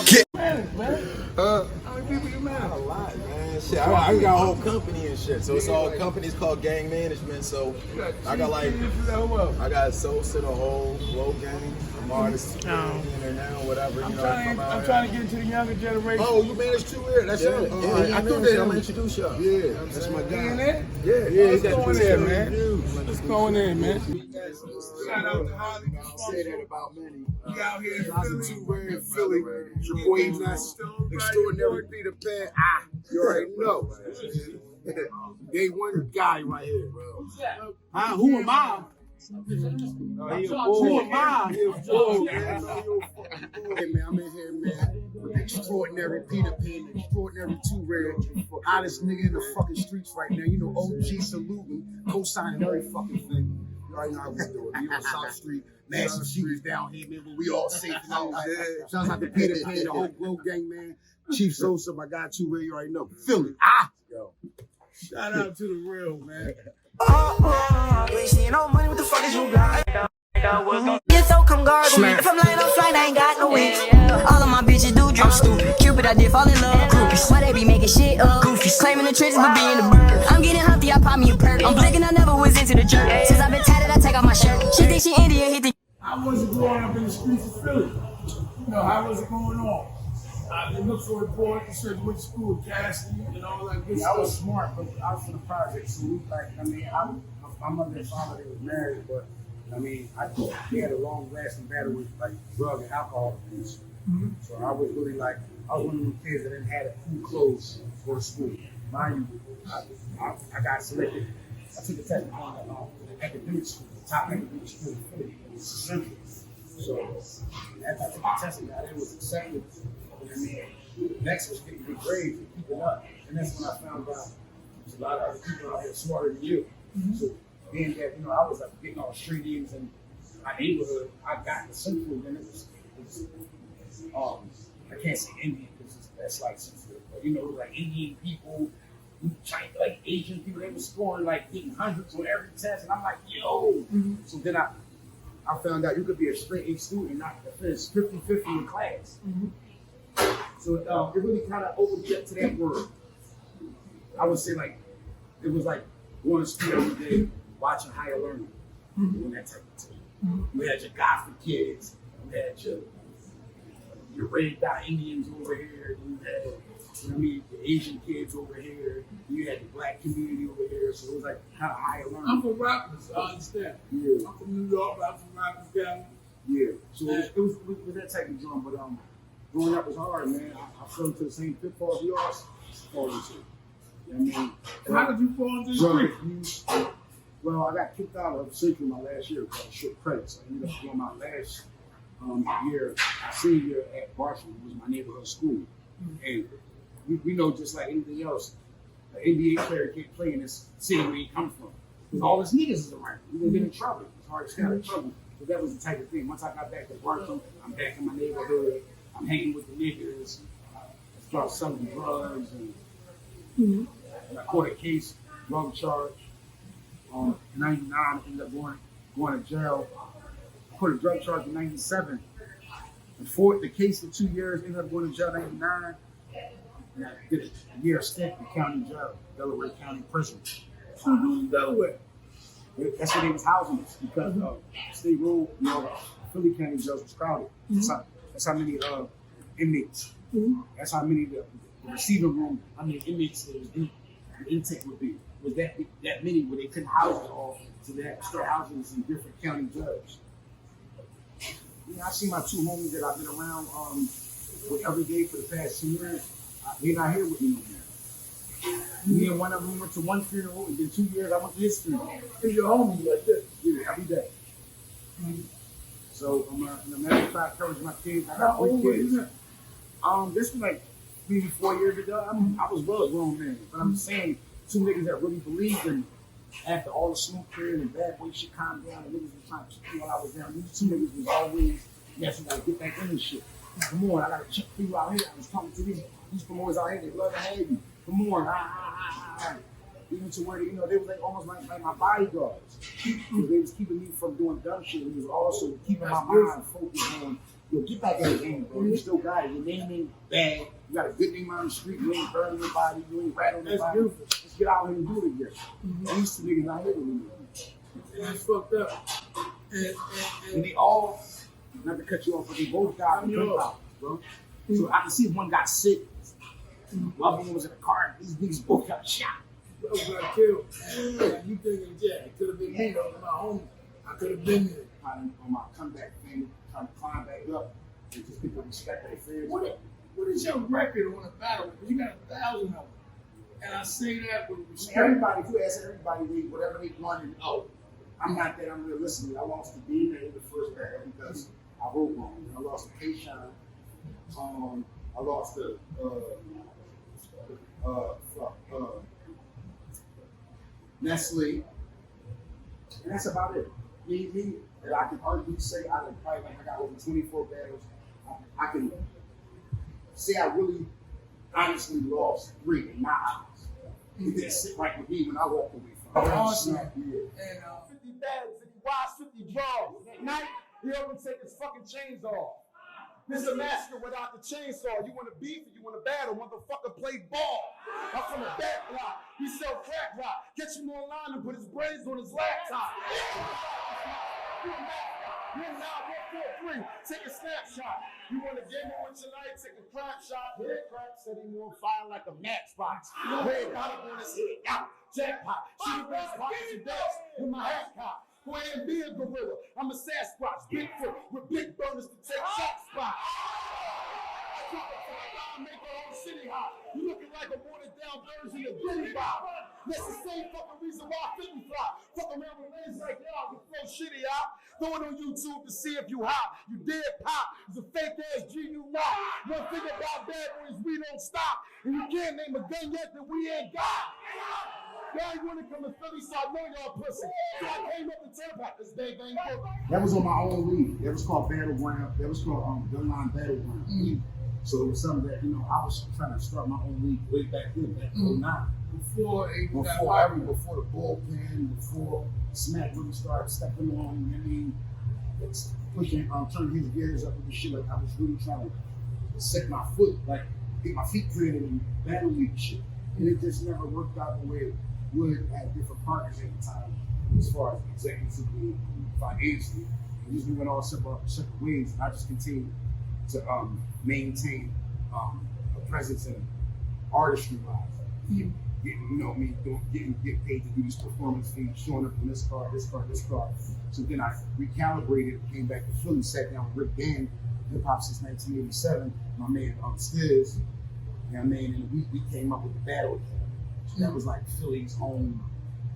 get. How many people you manage? A lot, man. Shit, I got a whole company and shit. So it's all companies called gang management. So I got like, I got Sosa, the whole Flow gang. I'm artists in there now, whatever. I'm trying to get into the younger generation. Oh, you manage True Air? That's it. I thought that I'm gonna introduce y'all. Yeah, that's my guy. Yeah, let's go in there, man. Let's go in there, man. Shout out to Highly Say that about many. We out here in Philly. Two Rare in Philly. Your boy Eness, extraordinary Peter Pan. You already know. Day one guy right here. Huh? Who am I? Who am I? Hey man, I'm in here, man. With extraordinary Peter Pan, extraordinary Two Rare, hottest nigga in the fucking streets right now. You know, OG saluting, co-signing every fucking thing. You already know how we do it. We on South Street, Massive Shooters down here, man, but we all safe and all that. Shouts out to Peter Pan, the whole Glow gang, man. Chief Sosa, my guy Two Rare, you already know. Philly. Yo. Shout out to the real, man. You ain't seeing no money, what the fuck is you got? Get so come guard with me. If I'm lying on flight, I ain't got no wings. All of my bitches do drunk stupid. Cupid, I did fall in love. Groupies, why they be making shit up? Goofies, claiming the trenches but being the bird. I'm getting humpty, I pop me a perk. I'm blinking, I never was into the jerk. Since I've been tatted, I take off my shirt. She think she Indian, hit the. I wasn't growing up in the streets of Philly. You know, how was it going on? I didn't look for a boy. I said, which school, Cassidy, you know, like this. I was smart, but I was from the project, so we, like, I mean, my mother and father, they was married, but I mean, they had a long-lasting battle with like drug and alcohol abuse. So I was really like, I was one of them kids that didn't have cool clothes for school. Mind you, I got selected. I took a test on academic school, the top academic school in Philly. It was Central. So after I took the test, it was accepted. I mean, next was getting good grades and keep it up. And that's when I found out there's a lot of other people out here smarter than you. So being that, you know, I was like getting all straight A's in my neighborhood, I got to Central, and it was I can't say Indian because that's like Central, but you know, like Indian people, Chinese, like Asian people, they were scoring like getting hundreds on every test, and I'm like, yo. So then I found out you could be a straight A student and not finish 50-50 in class. So it really kind of opened up to that word. I would say like, it was like going to school every day, watching Higher Learning, doing that type of thing. You had your Gothic kids, you had your red dot Indians over here, you had, you know what I mean, the Asian kids over here, you had the black community over here, so it was like kind of Higher Learning. I'm from Rockland, I understand. Yeah. I'm from New York, but I'm from Rockland County. Yeah, so it was that type of drum, but growing up was hard, man. I fell into the same pitfalls we all fall into. You know what I mean? How did you fall into the street? Well, I got kicked out of Central my last year because of short credit. So I ended up doing my last year, senior year at Barsham, which was my neighborhood school. And we know just like anything else, an NBA player can't play in this city where he come from. Because all his niggas is around. You're going to get in trouble. It's hard to stay out of trouble. So that was the type of thing. Once I got back to Barsham, I'm back in my neighborhood. I'm hanging with the niggas. I started selling drugs. And I caught a case, drug charge. In 99, I ended up going to jail. I caught a drug charge in 97. Before the case for 2 years, ended up going to jail in 99. And I did a year stint in county jail, Delaware County Prison. Delaware. That's where they was housing us because State Road, you know, Philly County jails was crowded. That's how many inmates. That's how many the receiving room, how many inmates there was the intake would be. Was that many where they couldn't house it all, so they had to start housing us in different county jails. Yeah, I see my two homies that I've been around with every day for the past 2 years. They're not here with me no more. Me and one of them went to one funeral, and then 2 years I went to his funeral. Who's your homie like this? Yeah, every day. So I'm a matter of fact, I encourage my kids. I got 3 kids. This was like maybe 4 years ago. I was well grown man, but I'm saying 2 niggas that really believed in me. After all the smoke period and Badboy shit calmed down, and niggas was trying to keep me while I was down. These 2 niggas was always, yes, you gotta get back in this shit. Come on, I gotta check for you out here. I was talking to these promoters out here, they love to have you. Come on, Even to where, you know, they was like almost like my bodyguards. So they was keeping me from doing dumb shit, and it was also keeping my mind focused on Yo, get back in the game, bro. You still got it. Your name ain't bad. You got a good name on the street. You ain't burning nobody. You ain't ratting nobody. Let's get out here and do it again. And these two niggas not here anymore. That's fucked up. And they all, not to cut you off, but they both died from gunpowder, bro. So I can see one got sick. The other one was in a car. These niggas both got shot. Bro got killed. You thinking, yeah, it could have been me, though, my homie. I could have been there. On my comeback thing, trying to climb back up and just people respect their fans. What is your record on a battle? Because you got 1,000 of them. And I say that with respect. Everybody, if you ask everybody, whatever they wanted, I'm not that unrealistic. I lost to D-Man the first battle because I wrote wrong. I lost to K-Shine. I lost to Nestle. And that's about it. Me, that I can argue, say I got over 24 battles. I can say I really honestly lost 3 in my eyes. It didn't sit right with me when I walked away from it. Awesome. And 50 bags, 50 wives, 50 draws. At night, he always take his fucking chains off. This is a massacre without the chainsaw. You want to beef, you want to battle, motherfucker play ball. I'm from the back block. He sell crack rock. Get you online and put his brains on his laptop. You're now 143. Take a snapshot. You want to game on with your life, take a crap shot. Red crack said he on fire like a matchbox. Red dot on his head. Out. Jackpot. Shoot his pockets and dance with my hat cop. Go ahead and be a gorilla. I'm a Sasquatch, Bigfoot, with big burners to take shot spots. Make the whole city hot. You looking like a watered down version of Diddy Bob. That's the same fucking reason why 50 fly. Fuck around with lanes like y'all, you throw shitty out. Throw it on YouTube to see if you hot. You dead pop. It's a fake ass G you not. One thing about Badboy is we don't stop. And you can't name a gun yet that we ain't got. Y'all ain't want to come to Philly, so I know y'all pussy. So I came up the turnpike. This day ain't good. that was on my own league. That was called Battleground. That was called Gunline Battleground. So it was something that, I was trying to start my own league way back then, back in 09. Before the bullpen, before Smack really started stepping on, it's pushing, turning his gears up with the shit. Like I was really trying to set my foot, like get my feet planted in battle league shit. And it just never worked out the way it would at different partners at the time, as far as executively, financially. We just went all separate ways, and I just continued to maintain a presence in artistry wise. Getting paid to do these performance fees, showing up in this car. So then I recalibrated, came back to Philly, sat down with Rick Gann, hip hop since 1987. My man Stiz, and we came up with the Battle Academy. So that was like Philly's own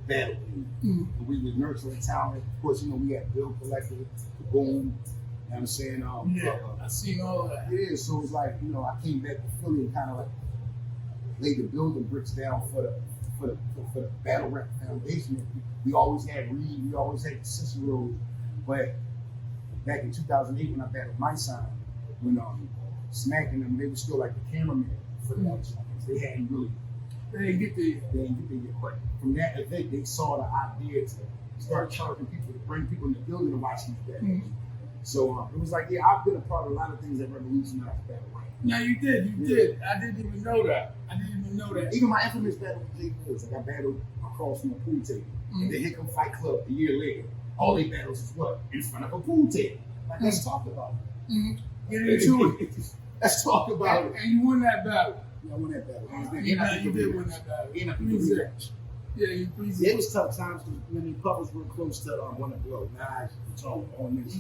battle. We were nurturing talent. Of course, we had Bill Collective, Boom. You know what I'm saying? I seen all of that. Yeah, so it's like, I came back to Philly and kind of like laid the building bricks down for the battle rap foundation. We always had Reed, we always had Cicero, but back in 2008 when I battled My Sign, when smacking them, they were still like the cameraman for the action. They hadn't really. They didn't get there yet. But from that event, they saw the idea to start charging people to bring people in the building to watch these battles. So it was like, I've been a part of a lot of things that revolutionized battle rap. Yeah, you did. I didn't even know that. Even my infamous battle with Jay Mills, I battled across from a pool table. And the Hickam Fight Club a year later. All they battles is what? In front of a pool table. Like, let's talk about it. Get into it. Let's talk about it. And you won that battle. Yeah, I won that battle. You did win that battle. It was tough times because the Puffers were close to one of Blow. Nas, on this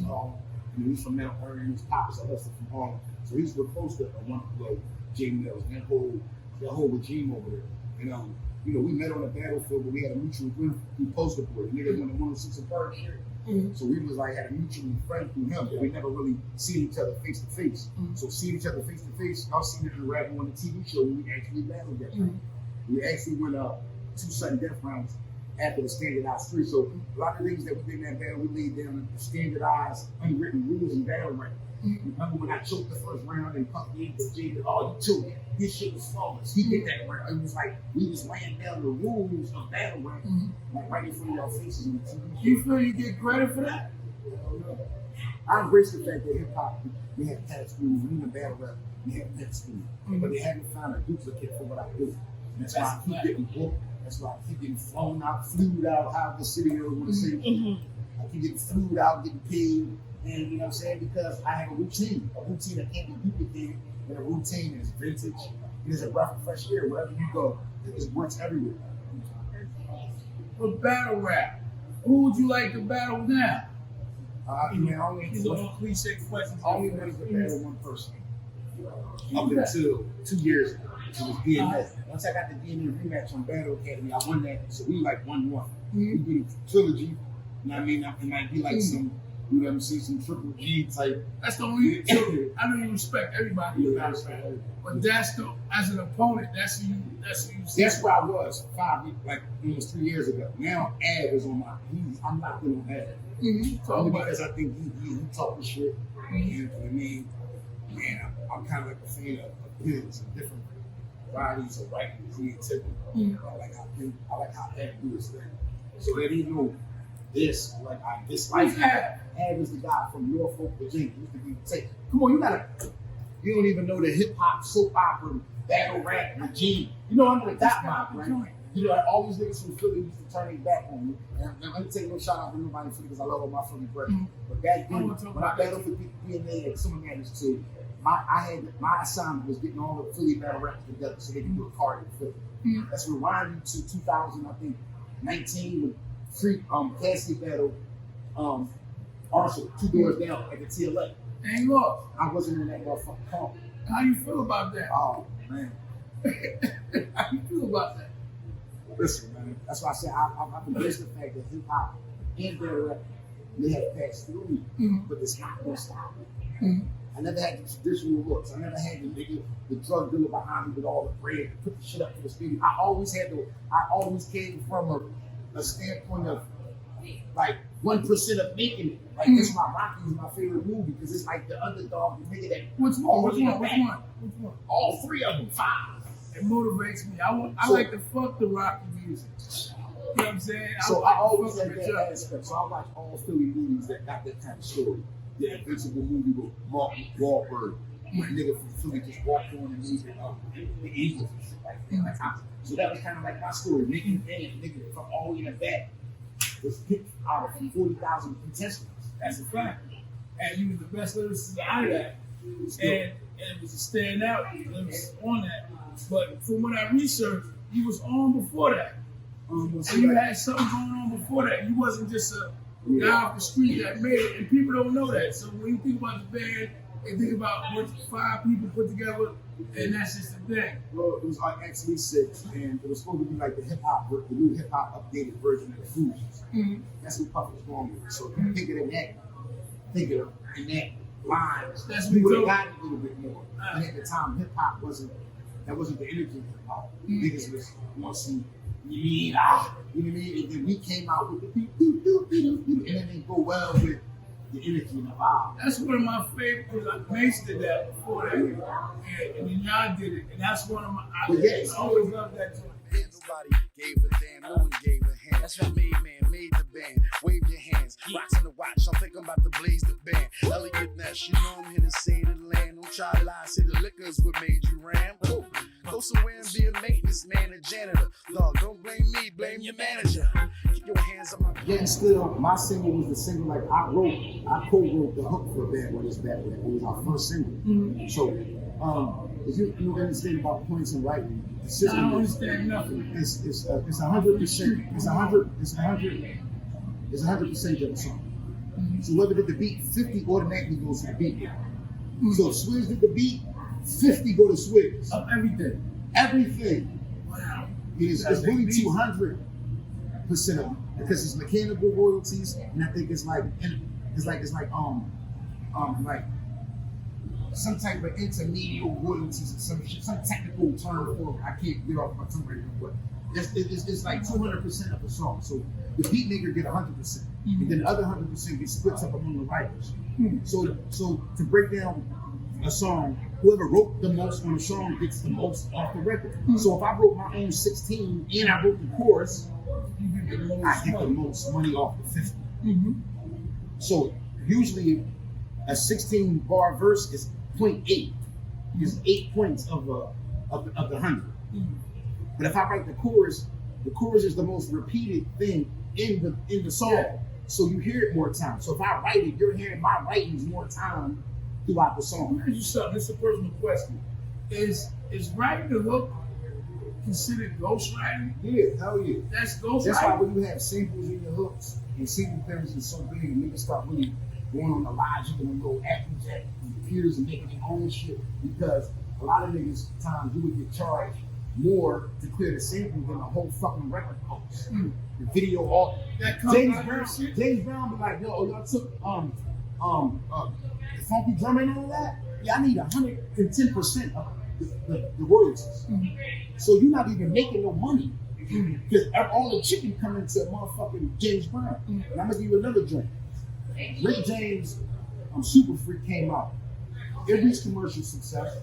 and he's from Mount Vernon, his pops are hustling from Harlem. So he's real close to one of Blow, Jay Mills, and that whole regime over there. And we met on the battlefield, but we had a mutual friend who posted board. The nigga went to 106 and Park shit. So we was like had a mutual friend through him, but we never really seen each other face to face. So seeing each other face to face, y'all seen it interaction on the TV show when we actually battled that time. We actually went 2 sudden death rounds after the standardized 3. So a lot of things that we did in that battle, we laid down the standardized, unwritten rules in battle rap. Remember when I choked the first round and Puff gave the Jay, you took it. This shit was flawless. He did that round. It was like we was laying down the rules of battle rap, like right in front of y'all faces on the TV. You feel you get credit for that? I embrace the fact that hip hop, they have pet schools, even battle rap, they have pet schools, but they haven't found a duplicate for what I do. And that's why I keep getting booked. That's why I keep getting flued out, how the city want to say. I keep getting flued out, getting paid, and you know what I'm saying? Because I have a routine that can't be duplicated, and a routine is vintage. It is a breath of fresh air. Wherever you go, it works everywhere. With battle rap, who would you like to battle now? These are all cliche questions. I only wanted to battle one person. Up until 2 years ago. It was Eness. Once I got the DNA rematch on Battle Academy, I won that. So we like 1-1. We did a trilogy. You know what I mean? It might be like some, you know what I'm saying, some Triple G type. That's the only. I know you respect everybody. Yeah, but that's the, as an opponent, that's who you see. That's where I was almost 3 years ago. Now Ab is on I'm not going to Ab. Only because I think he talking shit. And I mean, man, I'm kind of like a fan of his and different varieties of writing creativity. I like how Ab do his thing. So that he know this, like I dislike Ab. Ab is the guy from Norfolk, Virginia. He used to be taken. Come on, you don't even know the hip hop, soap opera, battle rap regime. You know, under the dot mob, right? You know, all these niggas from Philly used to turn their back on me. And I'm gonna take no shout out to nobody in Philly because I love all my Philly brothers. But back then, when I battled for DNA and some managed to, my assignment was getting all the Philly battle rappers together so they could do a card in Philly. That's rewind you to 2019 with Free Cassidy battle Arsenal 2 doors down at the TLA. And look, I wasn't in that motherfucking car. How you feel about that? Oh man. How you feel about that? Listen, man. That's why I said I've embraced the fact that hip hop and battle rap they have passed through me, but it's not gonna stop me. I never had the traditional looks. I never had the nigga, the drug dealer behind me with all the bread to put the shit up for the studio. I always came from a standpoint of like 1% of making it. Like that's why Rocky is my favorite movie because it's like the underdog, the nigga that Which one? All 3 of them, 5. It motivates me. I like to fuck the Rocky music. You know what I'm saying? So I always had that aspect. So I watch all Philly movies that got that kind of story. The Invincible movie with Mark Wahlberg, where a nigga from Philly just walked on and made the Eagles and shit like that. So that was kind of like my story. Nigga from all the way in the back was picked out of 40,000 contestants. That's a fact. And you was the best lyricist out of that. And it was a standout. It was on that. But from what I researched, you was on before that. So you had something going on before that. You wasn't just a guy off the street that made it. And people don't know that. So when you think about the band, they think about what 5 people put together, and that's just the thing. Well, it was actually 6, and it was supposed to be like the new hip hop updated version of the Fugees. That's what Puff was going with. So if you think of it in that line, we would have gotten a little bit more. And at the time, hip hop wasn't the energy of hip hop. Niggas was some, you mean, you know what I mean? And then we came out with the beat, and then they go well with the energy and the vibe. That's one of my favorites because I pasted that before that. And then y'all did it. And that's one of my, I always love that joint. Nobody gave a damn, no one gave a hand. That's what made the band. Wave your hands, rocks in the watch. I'm thinking about the blaze the band. Eness, you know I'm here to say the land. Don't try to lie, say the liquor is what made you ram. Go somewhere and be a maintenance man, a janitor. Dog, don't blame me, blame your manager. Keep your hands on my Yet still, my single was the single like I co-wrote the hook for Bad Boy. It was our first single. So, if you understand about points and writing, the system I don't understand nothing. It's 100%. It's 100% of the song. So whoever did the beat, 50 automatically goes to the beat. So if Swizz did the beat, 50 go to Swizz. Of everything. Everything. Wow. It's really 200% of it because it's mechanical royalties, and I think it's like some type of intermediate royalties or some technical term for it. I can't get off my tongue right now, but it's like 200% of the song. So the beat maker get 100%, and then the other 100% gets split up among the writers. So to break down a song, whoever wrote the most on the song gets the most off the record. So if I wrote my own 16 and I wrote the chorus, I get the most money off the 50. So usually a 16 bar verse is 0.8. There's 8 points of the 100. But if I write the chorus is the most repeated thing in the song. Yeah. So you hear it more times. So if I write it, you're hearing my writings more time throughout the song. Let me ask you something. This is a personal question. Is writing the hook considered ghostwriting? Yeah, hell yeah. That's ghostwriting. That's why when you have samples in your hooks and sample clearance is so big, and niggas start really going on the logic and go Apple Jack and computers and making their own shit, because a lot of niggas times you would get charged more to clear the sample than a whole fucking record costs. The video, all that James Brown be like, yo, y'all took the funky drum and all that. Yeah, I need 110% of the royalties. So you're not even making no money because all the chicken coming to motherfucking James Brown. And I'm gonna give you another drink. Rick James, Super Freak came out. It reached commercial success.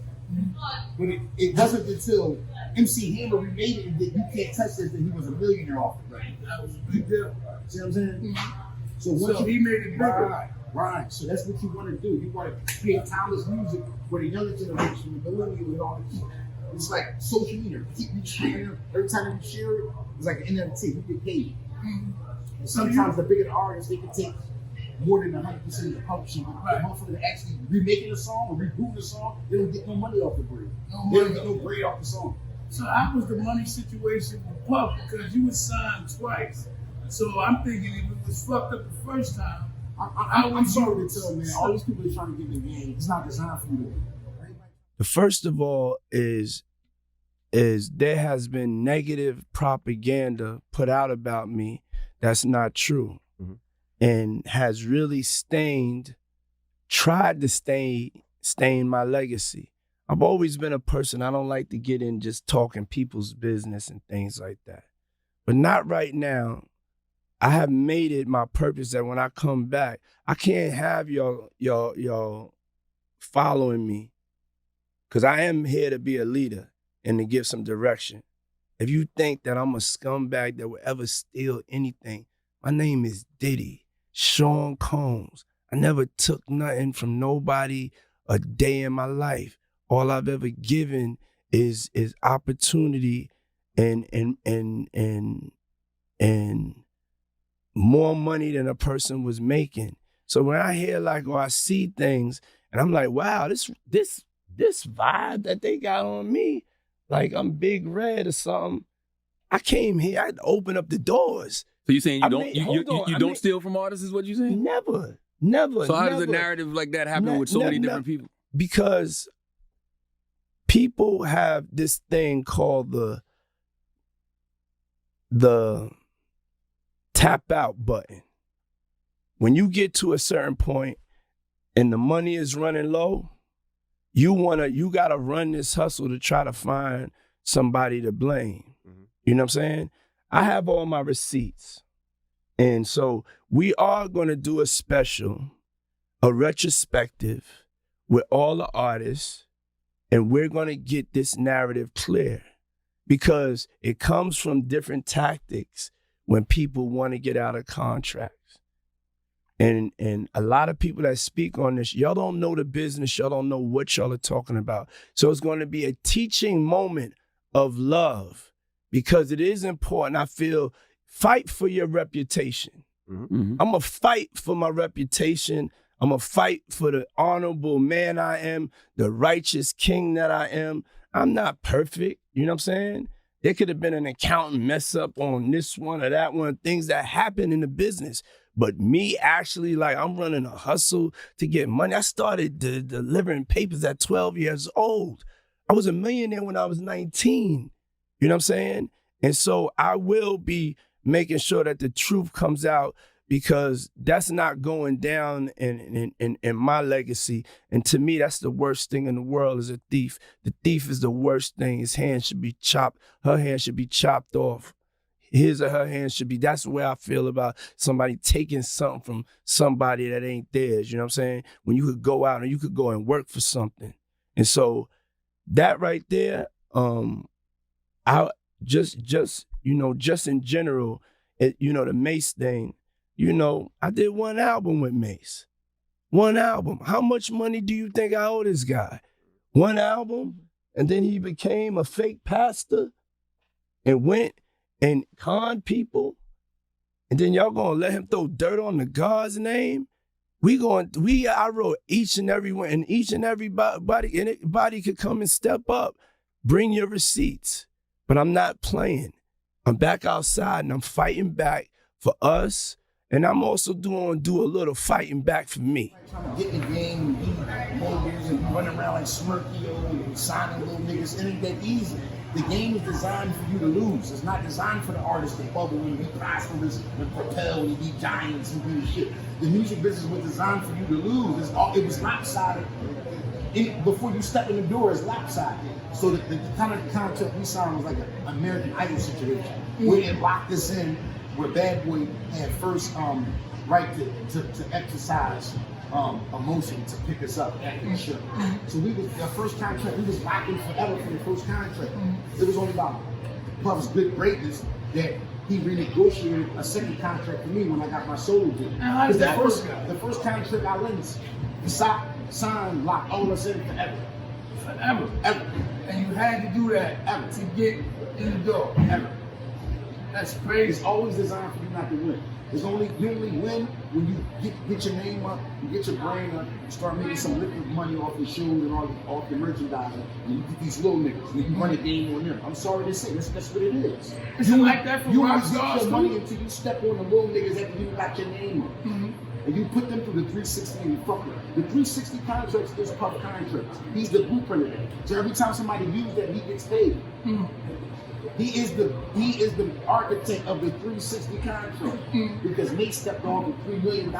But it wasn't until MC Hammer remade it and that You Can't Touch This that he was a millionaire off it. Right? That was a big deal. See what I'm saying? So he made it bigger. Right. So that's what you want to do. You want to create timeless music for the younger generation, the millennials, and all the people. It's like social media. Keep sharing it. Every time you share it, it's like an NFT. You get paid. And sometimes the bigger artists, they can take more than 100% of the publishing. Right. The motherfucker actually remaking a song or rebooting a song, they don't get no money off the bread. They don't get no bread off the song. So how was the money situation for Puff? Because you was signed twice. So I'm thinking if it was fucked up the first time, I'm sorry to tell, man. All these people are trying to get in the game. It's not designed for you to win. The first of all is there has been negative propaganda put out about me that's not true. And has really tried to stain my legacy. I've always been a person, I don't like to get in just talking people's business and things like that. But not right now. I have made it my purpose that when I come back, I can't have y'all following me, because I am here to be a leader and to give some direction. If you think that I'm a scumbag that will ever steal anything, my name is Diddy. Sean Combs. I never took nothing from nobody a day in my life. All I've ever given is opportunity and more money than a person was making. So when I hear or I see things and I'm like, wow, this vibe that they got on me, like I'm Big Red or something. I came here, I had to open up the doors. So you're saying you don't steal from artists is what you're saying? Never. So how does a narrative like that happen with so many different people? Because people have this thing called the tap out button. When you get to a certain point and the money is running low, you gotta run this hustle to try to find somebody to blame. You know what I'm saying? I have all my receipts. And so we are going to do a retrospective with all the artists, and we're going to get this narrative clear because it comes from different tactics when people want to get out of contracts. And a lot of people that speak on this, y'all don't know the business, y'all don't know what y'all are talking about. So it's going to be a teaching moment of love. Because it is important, I feel, fight for your reputation. I'm going to fight for my reputation. I'm going to fight for the honorable man I am, the righteous king that I am. I'm not perfect, you know what I'm saying? There could have been an accountant mess up on this one or that one, things that happen in the business. But me actually, I'm running a hustle to get money. I started delivering papers at 12 years old. I was a millionaire when I was 19. You know what I'm saying? And so I will be making sure that the truth comes out, because that's not going down in my legacy. And to me, that's the worst thing in the world is a thief. The thief is the worst thing. His hand should be chopped. Her hand should be chopped off. His or her hand should be. That's the way I feel about somebody taking something from somebody that ain't theirs. You know what I'm saying? When you could go out and you could go and work for something. And so that right there, I just in general, the Mace thing, I did one album with Mace. One album. How much money do you think I owe this guy? One album? And then he became a fake pastor and went and conned people. And then y'all gonna let him throw dirt on the God's name? I wrote each and every one, and each and everybody, anybody could come and step up. Bring your receipts. But I'm not playing. I'm back outside and I'm fighting back for us. And I'm also do a little fighting back for me. Trying to get in the game and be moguls and running around like Smirkio and signing little niggas. It ain't that easy. The game is designed for you to lose. It's not designed for the artist to bubble and be prosperous and propel and be giants and do shit. The music business was designed for you to lose. It was lopsided. Before you step in the door, it's lopsided. So the kind of contract we signed was like an American Idol situation. We didn't lock this in where Badboy had first right to exercise emotion to pick us up after the show. So our first contract, we was locked in forever for the first contract. It was only about Puff's good greatness that he renegotiated a second contract for me when I got my solo deal. Because the first contract I listened, the signed locked all of us in forever. Forever. Ever. And you had to do that Ever. to get in the door. Ever. That's crazy. It's always designed for you not to win. You only win when you get your name up, you get your brain up, you start making some liquid money off your shoes and off your merchandising, and you get these little niggas, and you run a game on them. I'm sorry to say, that's what it is. It's like that for you rock get stars your too. money until you step on the little niggas after you got your name up. And you put them through the 360 and you fuck them. The 360 contracts is Puff contracts. He's the blueprint of that. So every time somebody uses that, he gets paid. He is the architect of the 360 contract because Nate stepped off with $3 million.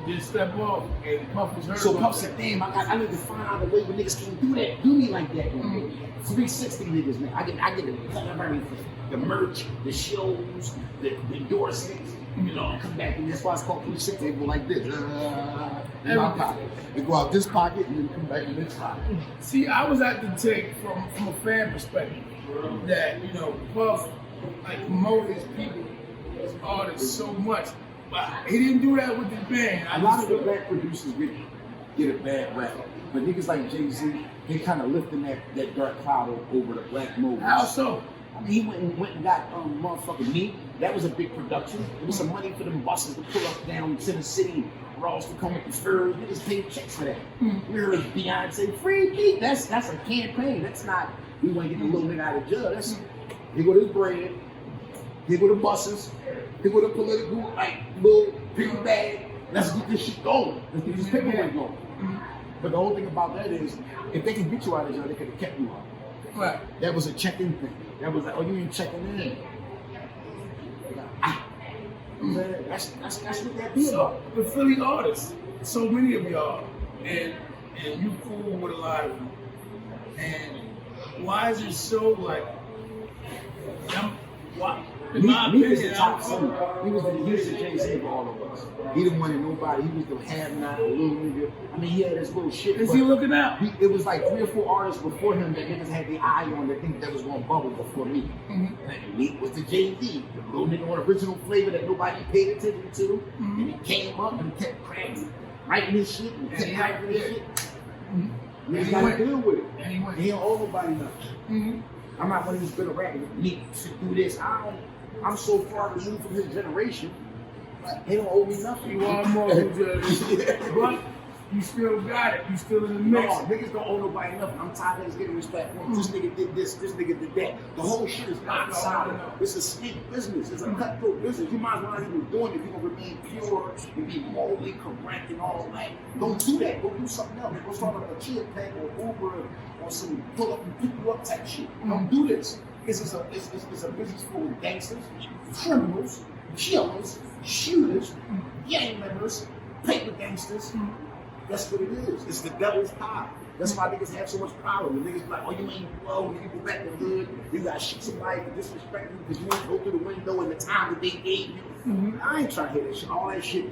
He did step off, and Puff was hurt. So Puff said, "Damn, I need to find out a way where niggas can do me like that." 360 niggas, man. I get the everything, the merch, the shows, the endorsements. You know, come back and that's why it's called 360. They go like this, in my pocket. They go out this pocket and then come back in this pocket. See, I was at the take from a fan perspective that, Puff promoted his people, his artists so much. But he didn't do that with his band. A lot of the black producers get a bad rap. But niggas like Jay-Z, they kind of lifting that dark cloud over the black moguls. How so? I mean, he went and got motherfucking Me. That was a big production. It was some money for them buses to pull up down to the city. Ross to come with the furs. Niggas paid checks for that. We heard Beyonce, free beat. That's a campaign. That's not, we want to get the little nigga out of jail. That's, here go this bread. Here go the buses. Here go the political, little big bag. Let's get this shit going. Let's get this paperwork going. But the whole thing about that is, if they can get you out of jail, they could have kept you out. Right. That was a check-in thing. That was like, oh, you ain't checking in. That's what that be about. The Philly artists, so many of y'all, and you fool with a lot of them. And why is it so why? In my Me was opinion, the top singer. He was the Jay-Z for all of us. He didn't want nobody. He was the have-not, the little nigga. I mean, he had this little shit. Is he looking out? It was like 3 or 4 artists before him that niggas had their eye on that think that was going to bubble before me. And Meek was the Jay-Z, the little nigga on original flavor that nobody paid attention to. And he came up and kept cracking, writing his shit and kept writing his shit. He got to deal with it. And he don't owe nobody nothing. I'm not one of these bitter rappers. Meek should do this. I'm so far removed from his generation. They don't owe me nothing. You are more than but you still got it. You still in the mix. No, niggas don't owe nobody nothing. I'm tired of niggas getting respect. This nigga did this nigga did that. The whole shit is not solid. It's a snake business. It's a cutthroat business. You might as well not even doing it if you're gonna remain pure and be morally correct and all that. Don't do that. Go do something else. Go start up a chill pack or Uber or some pull up and pick you up type shit. Don't do this. It's a business full of gangsters, criminals, killers, shooters, gang members, paper gangsters. That's what it is. It's the devil's power. That's why niggas have so much power. The niggas be like, oh, you ain't blow, when you go back to the hood, you got to shoot somebody for disrespecting you because you ain't go through the window in the time that they gave you. I ain't trying to hear that shit. All that shit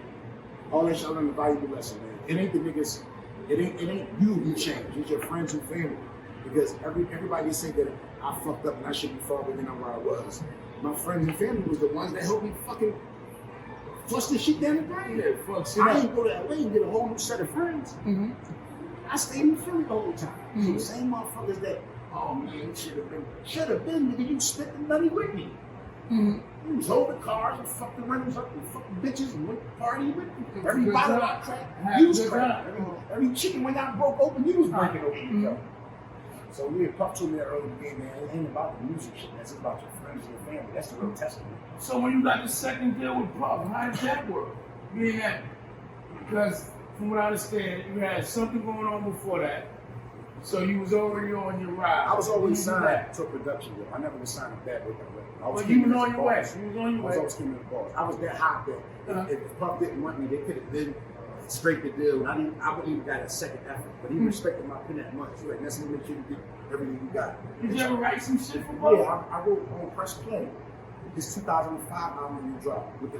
I learned a valuable lesson, man. It ain't the niggas, it ain't you who change. It's your friends and family. Because everybody say that I fucked up and I should be farther than where I was. My friends and family was the ones that helped me fucking flush this shit down the drain. Yeah, fuck shit I up. didn't go to LA and get a whole new set of friends. I stayed in Philly the whole time. So the same motherfuckers that, oh man, should have been, nigga, you spent the money with me. You drove the cars and fucked the rentals up and fucked the bitches and went to party with me. Every bottle I cracked, you was cracking. Every chicken went out and broke open, you was breaking open. Yo. So me and Puff told me that early in the game, man, it ain't about the music shit. That's about your friends and your family. That's the real testament. So when you got the second deal with Puff, how did that work? Being that, because from what I understand, you had something going on before that. So you was already on your ride. I was always signed to a production deal. I never was signed to Badboy. But you was on your way. You was on your way. I was always came in the bars. I was that hot that if Puff didn't want me, they could have been straight the deal. I wouldn't even got a second effort. But he respected my pen that much. Like, that's what make sure you get everything you got. Did you ever write some shit for Puff? Yeah, I wrote on Press Play. His 2005 album you dropped with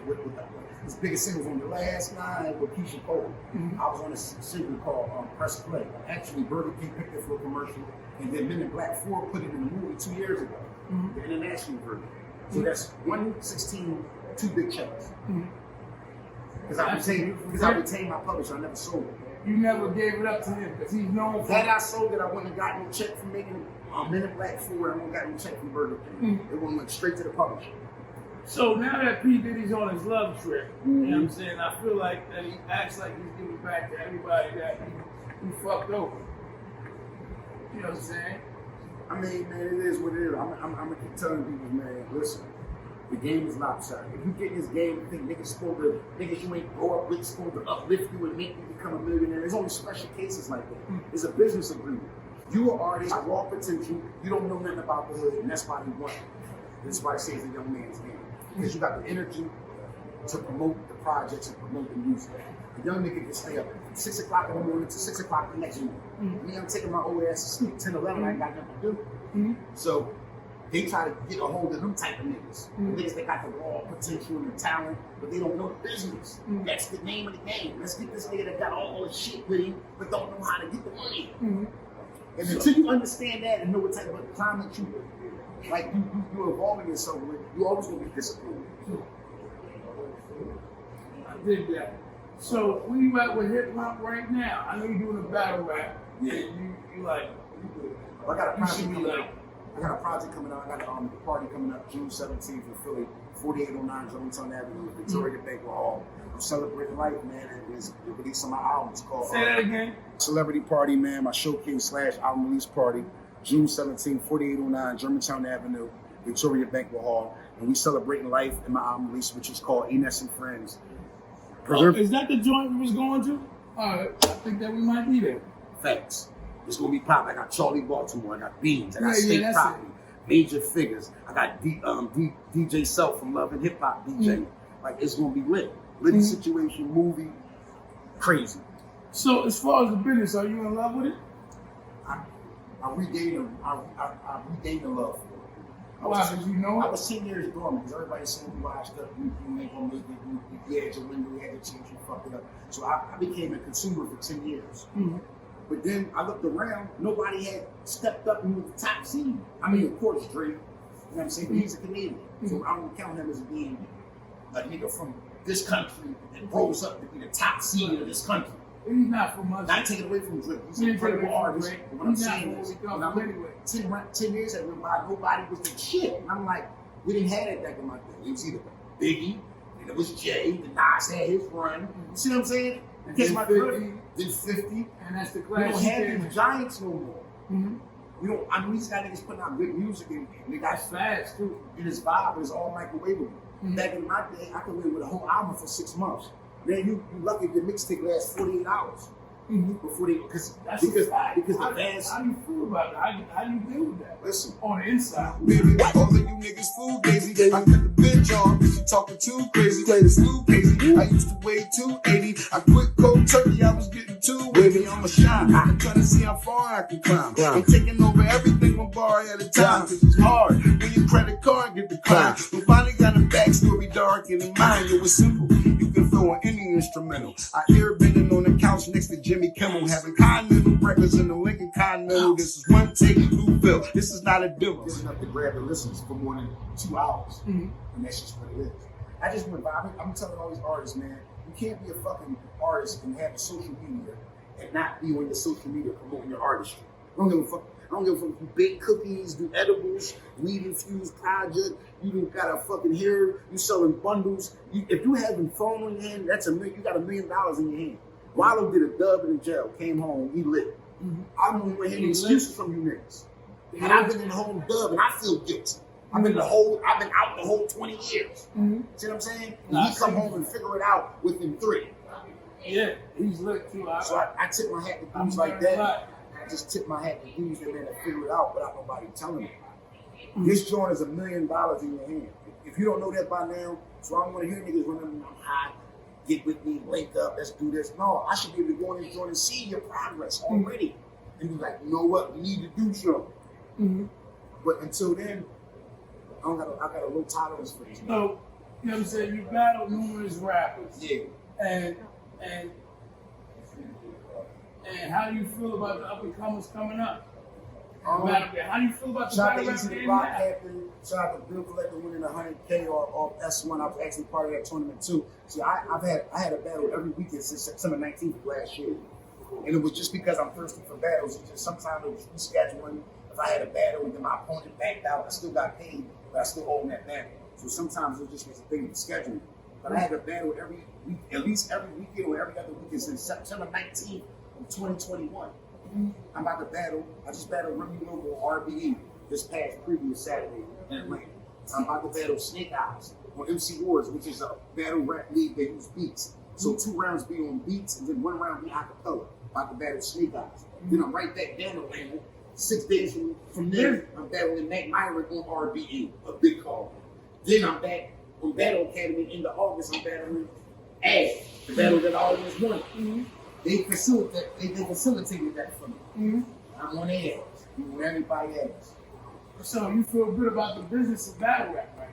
his biggest singles on the last line with Keisha Cole. I was on a single called Press Play. Actually, Burger King picked it for a commercial, and then Men in Black 4 put it in the movie 2 years ago, the international version. So that's 1/16, 2 big checks. Because I retained my publisher, I never sold it. You never gave it up to him because he's known for Had I sold it, I wouldn't have gotten no check from making Men in Black 4, I wouldn't have gotten no check from Burger King. It would have went straight to the publisher. So now that P. Diddy's on his love trip, you know what I'm saying, I feel like that he acts like he's giving back to everybody that he fucked over. You know what I'm saying? I mean, man, it is what it is. I'm gonna keep telling people, man, listen, the game is lopsided. If you get in this game and think niggas you ain't grow up with supposed to uplift you and make you become a millionaire, there's only special cases like that. It's a business agreement. You are artist, raw potential, you don't know nothing about the hood, and that's why you want it. That's why I say it's a young man's game. Because you got the energy to promote the projects and promote the music. A young nigga can stay up from 6 o'clock in the morning to 6 o'clock the next morning. Me, I'm taking my old ass to sleep, 10, 11, I ain't got nothing to do. So they try to get a hold of them type of niggas. Niggas that got the raw potential and the talent, but they don't know the business. That's the name of the game. Let's get this nigga that got all the shit with him, but don't know how to get the money. And until you understand that and know what type of climate you're evolving yourself with, you always gonna be disappointed. I did that. So where you at with hip hop right now? I know you're doing a battle rap. Yeah. You like. I got a project should be coming like. out. I got a project coming out. I got a party coming up June 17th in Philly, 4809 Germantown Avenue, Victoria Banquet Hall. I'm celebrating life, man, and it's the release of my album. It's called Say that again. Celebrity Party, man. My showcase / album release party, June 17th, 4809 Germantown Avenue, Victoria Banquet Hall, and we celebrating life in my album release, which is called Eness and Friends. Is that the joint we was going to? I think that we might be there. Facts. It's gonna be pop. I got Charlie Baltimore. I got Beans. I got State Property. Major Figures. I got DJ Self from Love and Hip Hop DJ. Like, it's gonna be lit. Lit situation, movie, crazy. So as far as the business, are you in love with it? I regained the love for it. Why? Did you know it? I was 10 years dormant because everybody saying you washed up, you ain't gonna make it, you had your window, you had your change, you fucked it up. So I became a consumer for 10 years. But then I looked around, nobody had stepped up and was the top seed. I mean, of course, Drake, you know what I'm saying? But he's a Canadian. So I don't count him as being a nigga from this country that rose up to be the top seed of this country. He's not from us. Not taking away from Drake. He's an incredible artist. But what I'm saying is, when I look at 10 years that went by, nobody was the shit. And I'm like, we didn't have that back in my day. It was either Biggie, and it was Jay, the Nas had his run. You see what I'm saying? Catch my drift. Then 50. And that's the We class. don't have these giants no more. We don't. I mean, these got niggas putting out good music and they got fast too. And his vibe is all microwavable. Back in my day, I could live with a whole album for 6 months. Man, you lucky if the mixtape lasts 48 hours. Before they, because the fans. How do you feel about it? How do you deal with that? Listen, on the inside. Baby, all of you niggas fool gazy. I cut the bitch off, she talking too crazy. Play the slew crazy. I used to weigh 280. I quit cold turkey, I was getting too wavy. I'm a shine. I'm trying to see how far I can climb. I'm taking over everything one bar at a time. Cause it's hard when your credit card get declined. Nobody got a backstory dark in the mind. It was simple. You can throw on any instrumental. I airbending on the couch next to Jimmy Kimmel, having Continental breakfast in the Lincoln Continental. This is one take, two fill. This is not a demo. It's enough to grab the listeners for more than 2 hours. And that's just what it is. I just went by. I'm telling all these artists, man, you can't be a fucking artist and have a social media and not be on your social media promoting your artistry. I don't give a fuck. I don't give a fuck if you bake cookies, do edibles, weed infused project, you got a fucking hair, you selling bundles. If you having phone in your hand, you got $1 million in your hand. Wallow did a dub in jail, came home, he lit. I don't even hear any excuses from you niggas. And I've been in the home dub and I feel guilty. I've been out the whole 20 years. See what I'm saying? And he come home and figure it out within 3. Yeah, he's lit too. So I tip my hat to dudes like that. I just tip my hat to dudes that man that figure it out without nobody telling me. This joint is $1 million in your hand. If you don't know that by now, so I don't want to hear niggas running I'm high, get with me, link up, let's do this. No, I should be able to go in this joint and see your progress already. And be like, you know what, we need to do something. But until then, I got a low tolerance for this. So, you know what I'm saying? You battle numerous rappers. Yeah. And how do you feel about the up and comers coming up? How do you feel about the shout out battle to rap Easy the game Rock now? Captain. Shout out to Bill Collector winning $100K off S1. I was actually part of that tournament too. See, I had a battle every weekend since September 19th of last year. And it was just because I'm thirsty for battles. It's just sometimes it was rescheduling. If I had a battle and then my opponent backed out, I still got paid, but I still owe him that battle. So sometimes it just was a thing of scheduling. But I had a battle every week, at least every weekend or every other weekend since September 19th of 2021. I'm about to battle. I just battled Remy Noble on RBE this previous Saturday in Atlanta. I'm about to battle Snake Eyes on MC Wars, which is a battle rap league that use beats. So 2 rounds be on beats and then 1 round be acapella. About to battle Snake Eyes. Then I'm right back down to Atlanta. 6 days from there, I'm battling Mac Myron on RBE, a big call. Then I'm back on Battle Academy in the August. I'm battling Ash, the battle that I always won. They facilitated that for me. I'm on their ass. I'm on everybody else. So you feel good about the business of battle rap right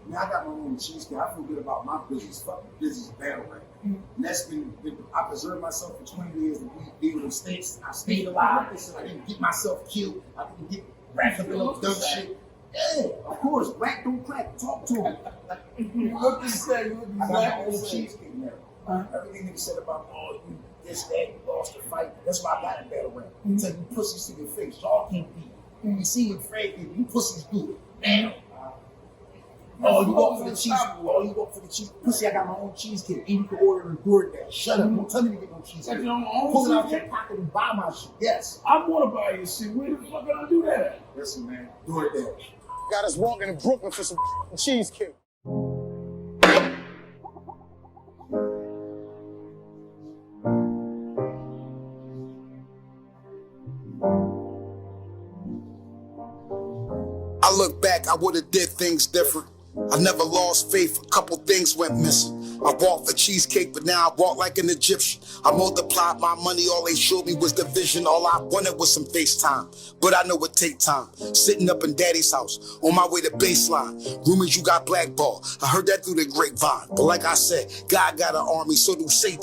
now? I got my own cheesecake. I feel good about my business. Fuck the business of battle rap. And that's been I preserved myself for 20 years to be able to stay. I stayed alive. I didn't get myself killed. I didn't get wrapped up in dumb shit. Yeah, of course. Black don't crack. Talk to him. What you say? I got my own cheesecake now. Everything they said about you this, that, you lost the fight. That's why I got in battle rap. Tell you pussies to your face. Y'all can't beat. You see it, Frank, you pussies do it. Damn. Oh, you walk for the cheesecake. Oh, you walk for the cheesecake. Pussy, I got my own cheesecake. And you can order and DoorDash. Shut up. Don't tell me to get no cheesecake. Your own pull it out your pocket and buy my shit. Yes. I want to buy your shit. Where the fuck can I do that at? Listen, man. DoorDash. Got us walking in Brooklyn for some cheesecake. I look back, I would've did things different. I never lost faith, a couple things went missing. I walked for cheesecake, but now I walk like an Egyptian. I multiplied my money, all they showed me was division. All I wanted was some FaceTime, but I know it take time. Sitting up in daddy's house, on my way to baseline. Rumors you got blackballed, I heard that through the grapevine. But like I said, God got an army, so do Satan.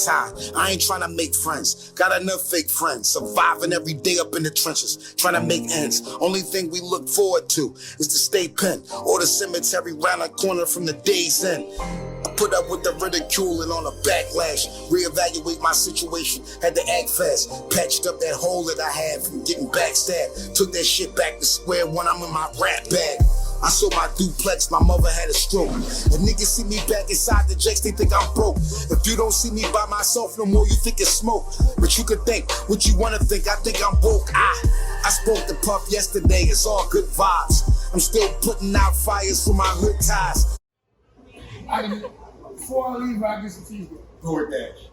I ain't trying to make friends, got enough fake friends. Surviving every day up in the trenches, trying to make ends. Only thing we look forward to is the state pen, or the cemetery round the corner from the day's end. I put up with the ridicule and on a backlash. Reevaluate my situation, had to act fast. Patched up that hole that I had from getting backstabbed. Took that shit back to square one, I'm in my rap bag. I sold my duplex, my mother had a stroke. And niggas see me back inside the jacks, they think I'm broke. If you don't see me by myself no more, you think it's smoke. But you could think what you wanna think, I think I'm woke. I spoke to Puff yesterday, it's all good vibes. I'm still putting out fires for my hood ties. Before I leave, I get some cheesecake. DoorDash.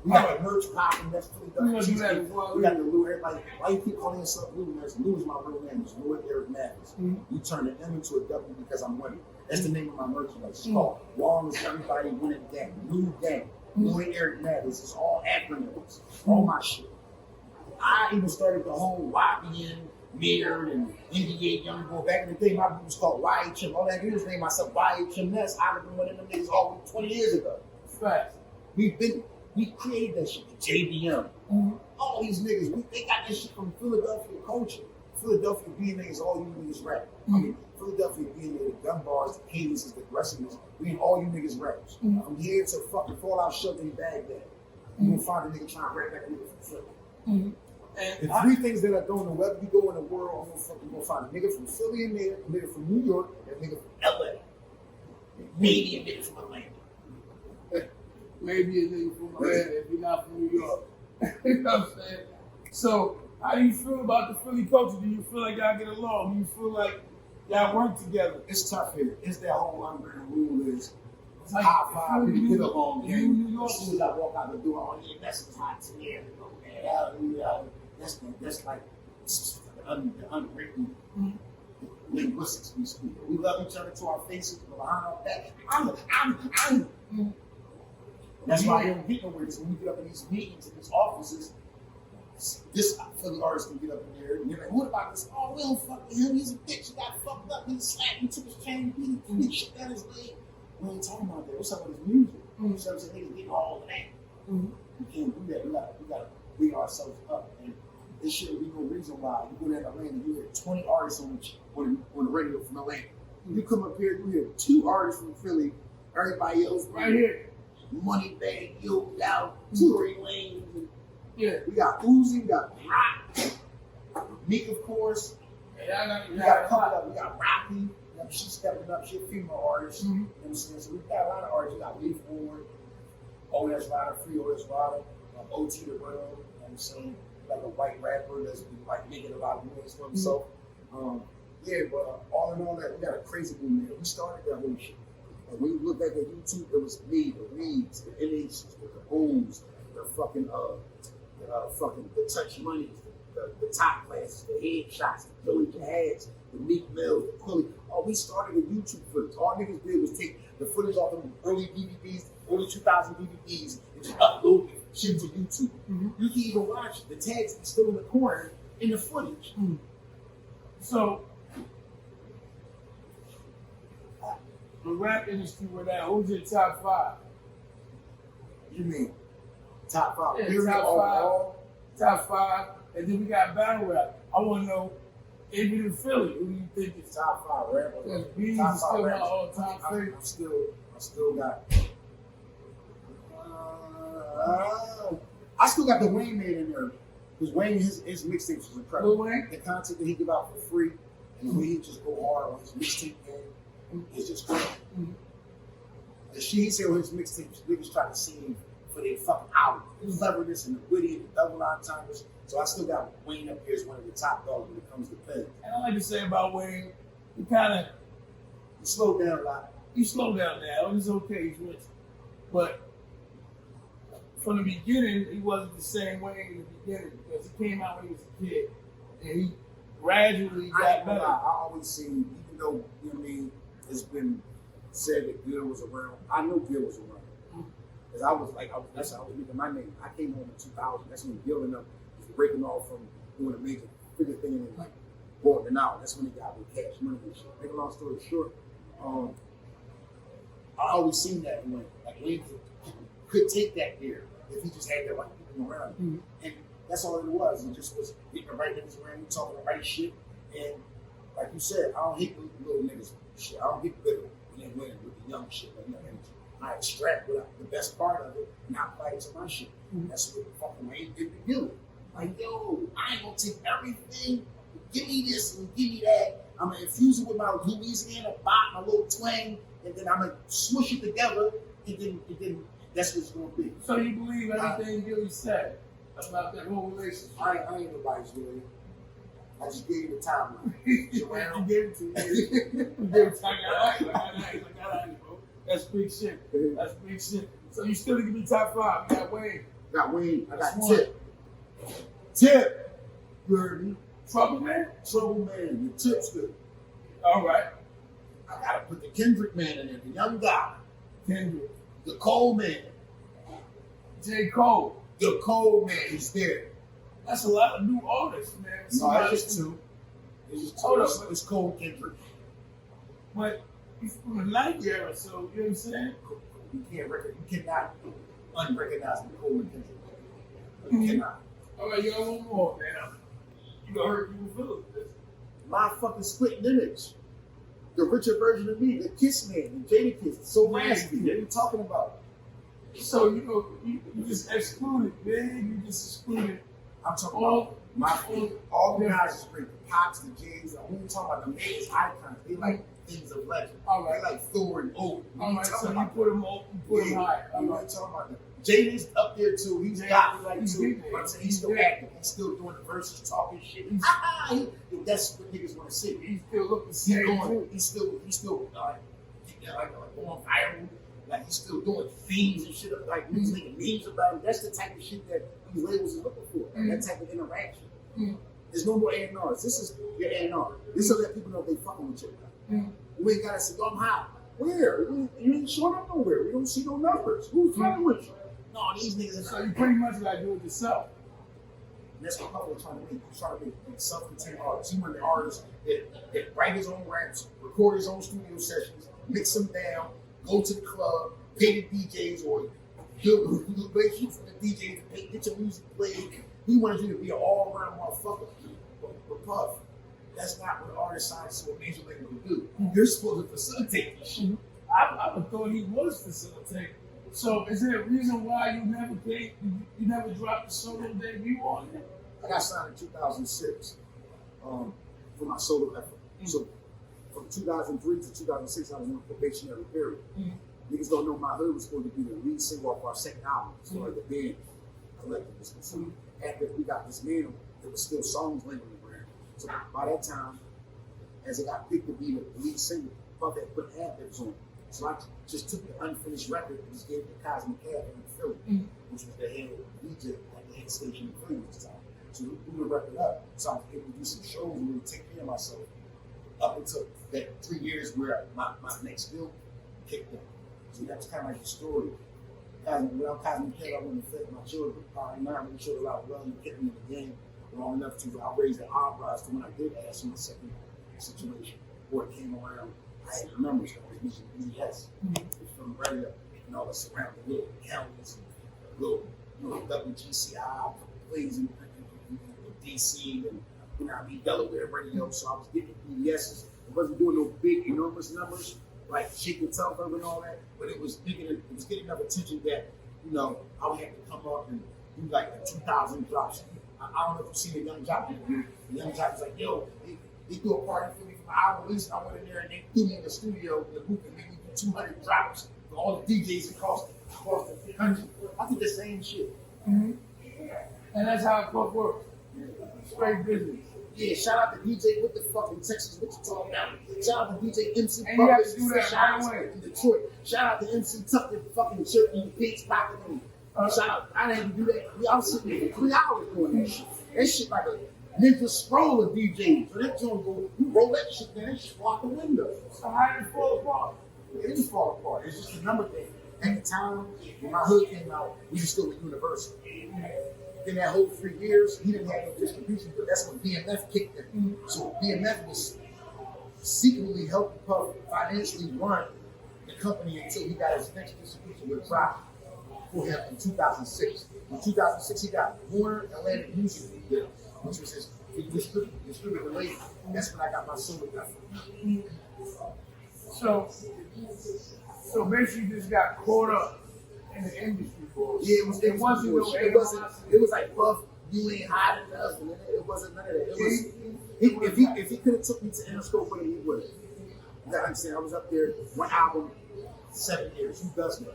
We got the merch popping. That's pretty We gonna good. do that before I leave. We got the Lou. Everybody, why you keep calling yourself Lou? Lou is my real name. It's Lou Eric Mathis. You turn an M into a W because I'm winning. That's the name of my merchandise. It's called Long as Everybody Winning Gang. Lou Gang. Lou Eric Mathis. It's all acronyms. All my shit. I even started the whole YBN, Mirrored, and NBA Young Boy. Back in the day, my group was called YHM. All that I was named myself YHMS. I've been one of them niggas all 20 years ago. Right. We created that shit. The JBM. All these niggas, they got this shit from Philadelphia culture. Philadelphia DNA is all you niggas rap. I mean, Philadelphia being there, the gun bars, the cadences, the aggressiveness, we ain't all you niggas rappers. From here to fucking Fallout Shelter in Baghdad, you gonna find a nigga trying to rap like a nigga from Philly. The three things that are going to wherever you go in the world, I'm gonna find a nigga from Philly in there, a nigga from New York, and a nigga from LA. Maybe a nigga from Atlanta. Maybe a nigga from Atlanta if you're not from New York. You know what I'm saying? So, how do you feel about the Philly culture? Do you feel like y'all get along? Do you feel like y'all work together? It's tough here. It's that whole unwritten rule is like high five, we get along, New gang. York. As soon as I walk out the door, oh yeah, that's hot to there. That's like the unwritten linguistics we speak. We love each other to our faces, but behind our back, That's why I don't get nowhere, because when we get up in these meetings in these offices, this Philly artist can get up in there and they're like, what about this? Oh, we don't fuck with him. He's a bitch. He got fucked up. He slapped. He took his chain. He shit down his leg. We ain't talking about that. What's up with his music? So I'm saying niggas getting all of that. We can't do that. We gotta bring ourselves up. And there shouldn't be no reason why you go down to Atlanta, you hear 20 artists on the radio from Atlanta. You come up here, you hear 2 artists from Philly, everybody else right here. Money Bag, Yo Out, Tory Lanez. Yeah. We got Uzi, we got Rock, Meek, of course. We got a couple of, we got Rocky. She's stepping up. She's a female artist. You know what I'm saying? So we got a lot of artists. We got Leaf Ward, O.S. Ryder, Free O.S. Ryder, O.T. the Real. You know what I'm saying? Like a white rapper that's been like making a lot of noise for himself. Yeah, but all in all, that we got a crazy boom there. We started that whole shit. And when you look back at YouTube, it was me, the Reeds, the Eness, the Booms, the fucking the Touch Monies, the Top Classes, the Headshots, the Billy Jahads, the Meek Mill, the Quilly. Oh, we started with YouTube footage. All niggas did was take the footage off them early DVDs, early 2000 DVDs, and just upload it, shit to YouTube. You can even watch the tags still in the corner in the footage. So, the rap industry right now, who's your top 5? You mean top 5? Yeah, top 5, and then we got battle rap. I want to know, even in Philly, who do you think is top 5 rappers? Because Beans is still my all-time favorite. I still got. I still got the Wayne man in there, because Wayne his mixtapes was incredible. The content that he give out for free, and the way he just go hard on his mixtape game is just great. The shit he said on his mixtapes, niggas try to see him for their fucking album. The cleverness and the witty and the double entendres. So I still got Wayne up here as one of the top dogs when it comes to pen. And I like to say about Wayne, he kind of slowed down a lot. He slowed down now. It's okay, he's rich. But from the beginning, he wasn't the same way in the beginning, because he came out when he was a kid. And he gradually got better. I always seen, even though, you know what I mean, it's been said that Gil was around. I know Gil was around. Because that's how I was making my name. I came home in 2000. That's when Gil and them was breaking off from doing a major figure thing and then like balling out. That's when they got with Cash Money and shit. Make a long story short, I always seen that when like Wayne could take that there if he just had the right people around him. And that's all it was. It just was getting the right niggas around you, talking the right shit. And like you said, I don't hate the little niggas shit. I don't get bitter when they win with the young shit. Like, you know, I extract the best part of it and I apply it to my shit. That's what the fucking Wayne did to Gilly. Like, yo, I ain't gonna take everything, give me this and give me that. I'm gonna infuse it with my Louisiana bop, my little twang, and then I'm gonna smush it together, and then that's what it's gonna be. So you believe everything Gilly said about that whole relationship? I ain't nobody's Gilly. I just gave you the timeline. You gave it to me. You gave it to me. I got it, bro. That's big shit. That's big shit. So you still give me top 5. You got Wayne. Got Wayne. I got Tip. Tip. You heard me? Trouble Man? Trouble Man. The Tip's good. All right. I gotta put the Kendrick man in there. The young guy. Kendrick. The Cole man. J. Cole. The Cole man is there. That's a lot of new artists, man. No, that's just 2. It's just 2. Hold up. It's Cole Kendrick. But he's from the 90s era, so you know what I'm saying? You cannot unrecognize Cole and Kendrick. You cannot. All right, you got one more, man. You gonna hurt people's feelings. My fucking split image. the richer version of me, the Kiss Man, the Jada Kiss, so nasty. What are you talking about? So, you know, you just excluded, man. You just excluded. I'm talking about all the guys is great. The Pops, the Jays. We ain't talking about the men's icons. They like things of legend. All right. They like Thor and Odin. All right, so you put them up, you put them high. I'm not talking about that. Jada's up there too. He's got me like too. But I'm saying he's still active. He's still doing the verses, talking shit. That's what niggas want to see. He still looking the same. He's still like going viral. Like he's still doing themes and shit, like making memes about him. That's the type of shit that these labels are looking for. That type of interaction. There's no more A&Rs. This is your A&R. This will let people know they fucking with you. You ain't gotta say, I'm high. Where? You ain't showing up nowhere. We don't see no numbers. Who's fucking with you? No, these niggas. So you pretty much gotta do it yourself. And that's what Puffy was trying to make. He's trying to make self-contained artists. He wanted artists that write his own raps, record his own studio sessions, mix them down, go to the club, pay the DJs, or wait for the DJs to pay, get your music played. He wanted you to be an all-around motherfucker. But Puff, that's not what an artist signs to a major label can do. You're supposed to facilitate this shit. I thought he was facilitating. So is there a reason why you never paid, you never dropped the solo debut on it? I got signed in 2006 for my solo effort. So from 2003 to 2006, I was in a probationary period. Niggas don't know my hood was supposed to be the lead single off our second album. So like the band collective was concerned. After we got dismantled, there was still songs lingering around. So by that time, as it got picked to be the lead single, Puff had put ad-libs on. So I just took the unfinished record and just gave it to Cosmic Cab in Philly, which was the head DJ at the head station in Philly at the time. So we blew the record up. So I was able to do some shows and really take care of myself up until that 3 years where my next deal kicked in. So that was kind of like the story. Without Cosmic Cab, I wouldn't have fed my children. Probably not really showed a lot of love and kept me in the game long enough to raise the eyebrows to when I did ask in the second situation, or it came around. I had the numbers. I was using BS from the radio and all the surrounding little counties and little WGCI plays in DC and Delaware radio. So I was getting BSs. I wasn't doing no big, enormous numbers like Shake and Telephone and all that, but it was getting enough attention that, I would have to come up and do like the 2,000 drops. I don't know if you've seen the Young Jock interview. The Young Jock was like, yo, they threw a party for me for an hour at least. I went in there and they threw me in the studio in the booth and made me do 200 drops for all the DJs across the country. I did the same shit. And that's how it works. Straight business. Yeah, shout out to DJ What the Fuck in Texas, what you talking about? Shout out to DJ MC and you have to do that shout right away in Detroit. Shout out to MC Tuck the fucking shirt and the pants pocket on me. Shout out, I didn't do that. I was sitting there for 3 hours doing that shit. That shit like a ninja scroll of DJs. So that joint go, you roll that shit down, that shit out the window. So how did it fall apart? It didn't fall apart. It's just a number thing. At the time, when my hood came out, we were still at Universal. In that whole 3 years, he didn't have no distribution, but that's when BMF kicked in. So BMF was secretly helping Puff financially run the company until he got his next distribution with Drop for him in 2006. In 2006, he got Warner Atlantic Music deal, which was his distributor label. That's when I got my solo effort. So basically, you just got caught up in the industry. Yeah, it was like, Puff, you ain't hot enough, and it wasn't none of that. It was if he could have took me to Interscope with him, he would have. You gotta understand, I was up there, one album, 7 years. Who does that?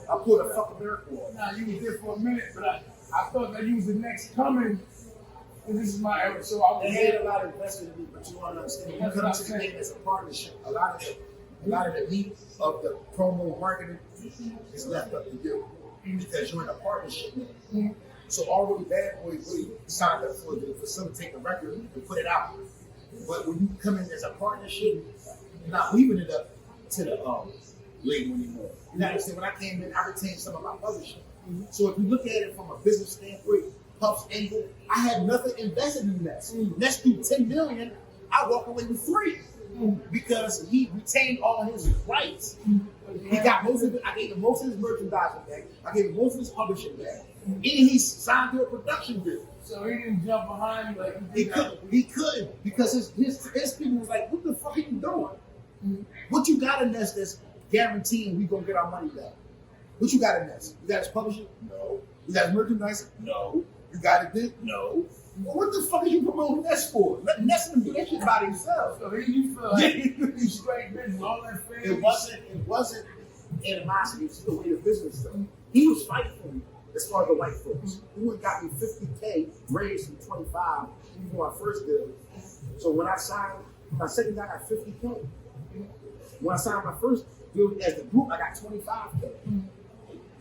I pulled a fucking miracle off. Nah, you was there for a minute, but I thought that you was the next coming. And this is my era, so I was. They had a lot of investment in me, but you want to understand, when you come to the game as a partnership, a lot of the meat of the promo marketing is left up to you. Because you're in a partnership. So already Badboy really signed up for to facilitate the record and put it out. But when you come in as a partnership, you're not leaving it up to the label anymore. You understand? When I came in, I retained some of my publishing. So if you look at it from a business standpoint, Puff's angle, I had nothing invested in Ness. Ness do $10 million, I walk away with $3 because he retained all of his rights. He got most of it. I gave him most of his merchandising back. I gave him most of his publishing back. And he signed to a production deal. So he didn't jump behind you like he couldn't because his people was like, what the fuck are you doing? What you got in Ness that's guaranteeing we gonna get our money back? What you got in Ness? You got his publishing? No. You got his merchandise? No. You got it then? No. Well, what the fuck are you promoting Ness for? Let Ness do that shit by himself. So here you feel like you straight business, all that fame. It wasn't animosity, it's the way the business done. He was fighting for me as far as the white folks. He would got me $50K raised from 25 before I first did it. So when I signed my second guy, I got $50K. When I signed my first deal as the group, I got $25K.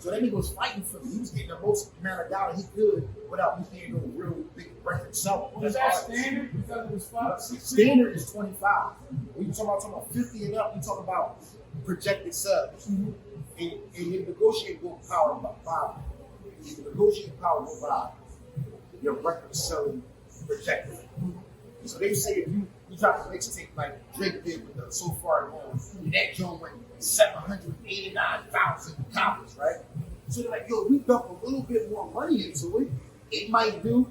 So that nigga was fighting for me. He was getting the most amount of dollar he could without me being no real big record seller. Was that standard? Because it was 5, 6. Standard is 25. When you talking about 50 and up, you talk about projected subs. And your negotiating power by your negotiating power will by your record selling projected. So they say if you drop a mixtape like Drake did with the So Far Gone, and that joint went 789,000 copies, right? So they're like, yo, we dump a little bit more money into it, it might do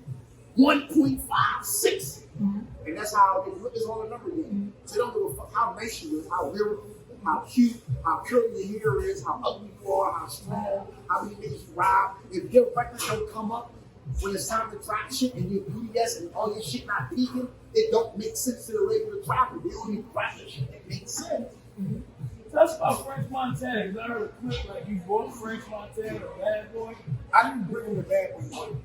1.56. And that's how it's all a number game. So they don't give a fuck how nice you is, how lyrical, how cute, how curly your hair is, how ugly you are, how strong, how many niggas you rob. If your record don't come up when it's time to drop shit and your BDS and all your shit not peaking, it don't make sense to the regular dropper. They only drop the shit that makes sense. Tell us about French Montana, because I heard a clip like you bought French Montana, or Badboy. I didn't bring him the Badboy.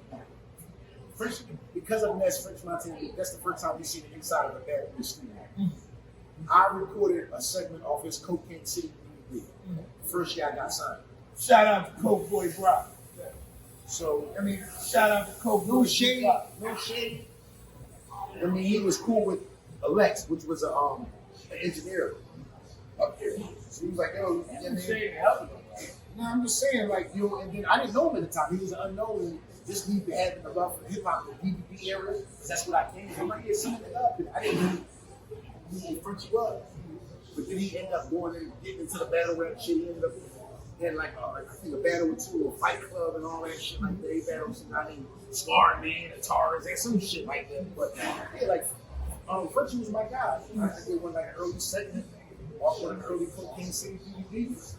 French, because of Ness, French Montana, that's the first time we seen the inside of a Badboy studio. I recorded a segment off his Cocaine City DVD. First year I got signed. Shout out to Coke Boy Brock. So, I mean, shout out to Coke Boy. No shade. I mean, he was cool with Alex, which was an engineer up there. So he was like, yo, no, I'm just saying, like, you know, and then I didn't know him at the time. He was an unknown. Just me having a love for hip hop, the DVD era, because that's what I came from. I'm like, yeah, sing it up. And I didn't know who French was. But then he ended up going and getting into the battle rap shit. He ended up had like I think a battle with two, a Fight Club and all that shit like that. They battled some guy named Scar Man, Atars, and some shit like that. But yeah, like Frenchie was my guy. I did one like an early segment off one of the early Cocaine City DVDs.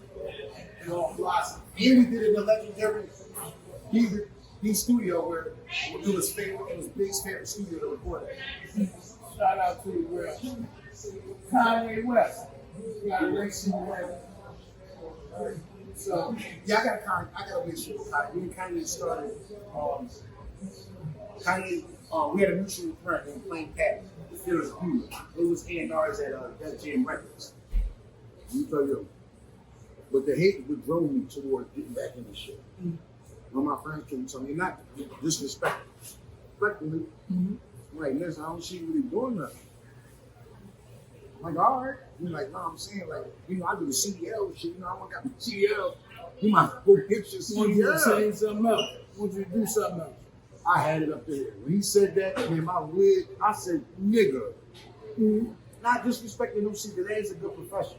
And all philosophy. And we did it in the legendary B studio where it was Big's favorite studio to record at. Shout out to you, Will. Kanye West. You got a race in the way. So yeah, I got a big shit with Kanye. Me and Kanye started. We had a mutual friend named Plain Pat. It was huge. It was A&R's at Def Jam Records. Let me tell you, but the hate would drove me toward getting back into shit. One of my friends came to me, not disrespectfully. I'm like, listen, I don't see you really doing nothing. I'm like, all right. He's like, no, I'm saying, like, you know, I do the CDL shit. You know, I got my CDL. You might go get your CDL. Want you to say something else. Want you to do something else. I had it up there. When he said that, man, my wig, I said, nigga. Not disrespecting him, see, that is a good profession.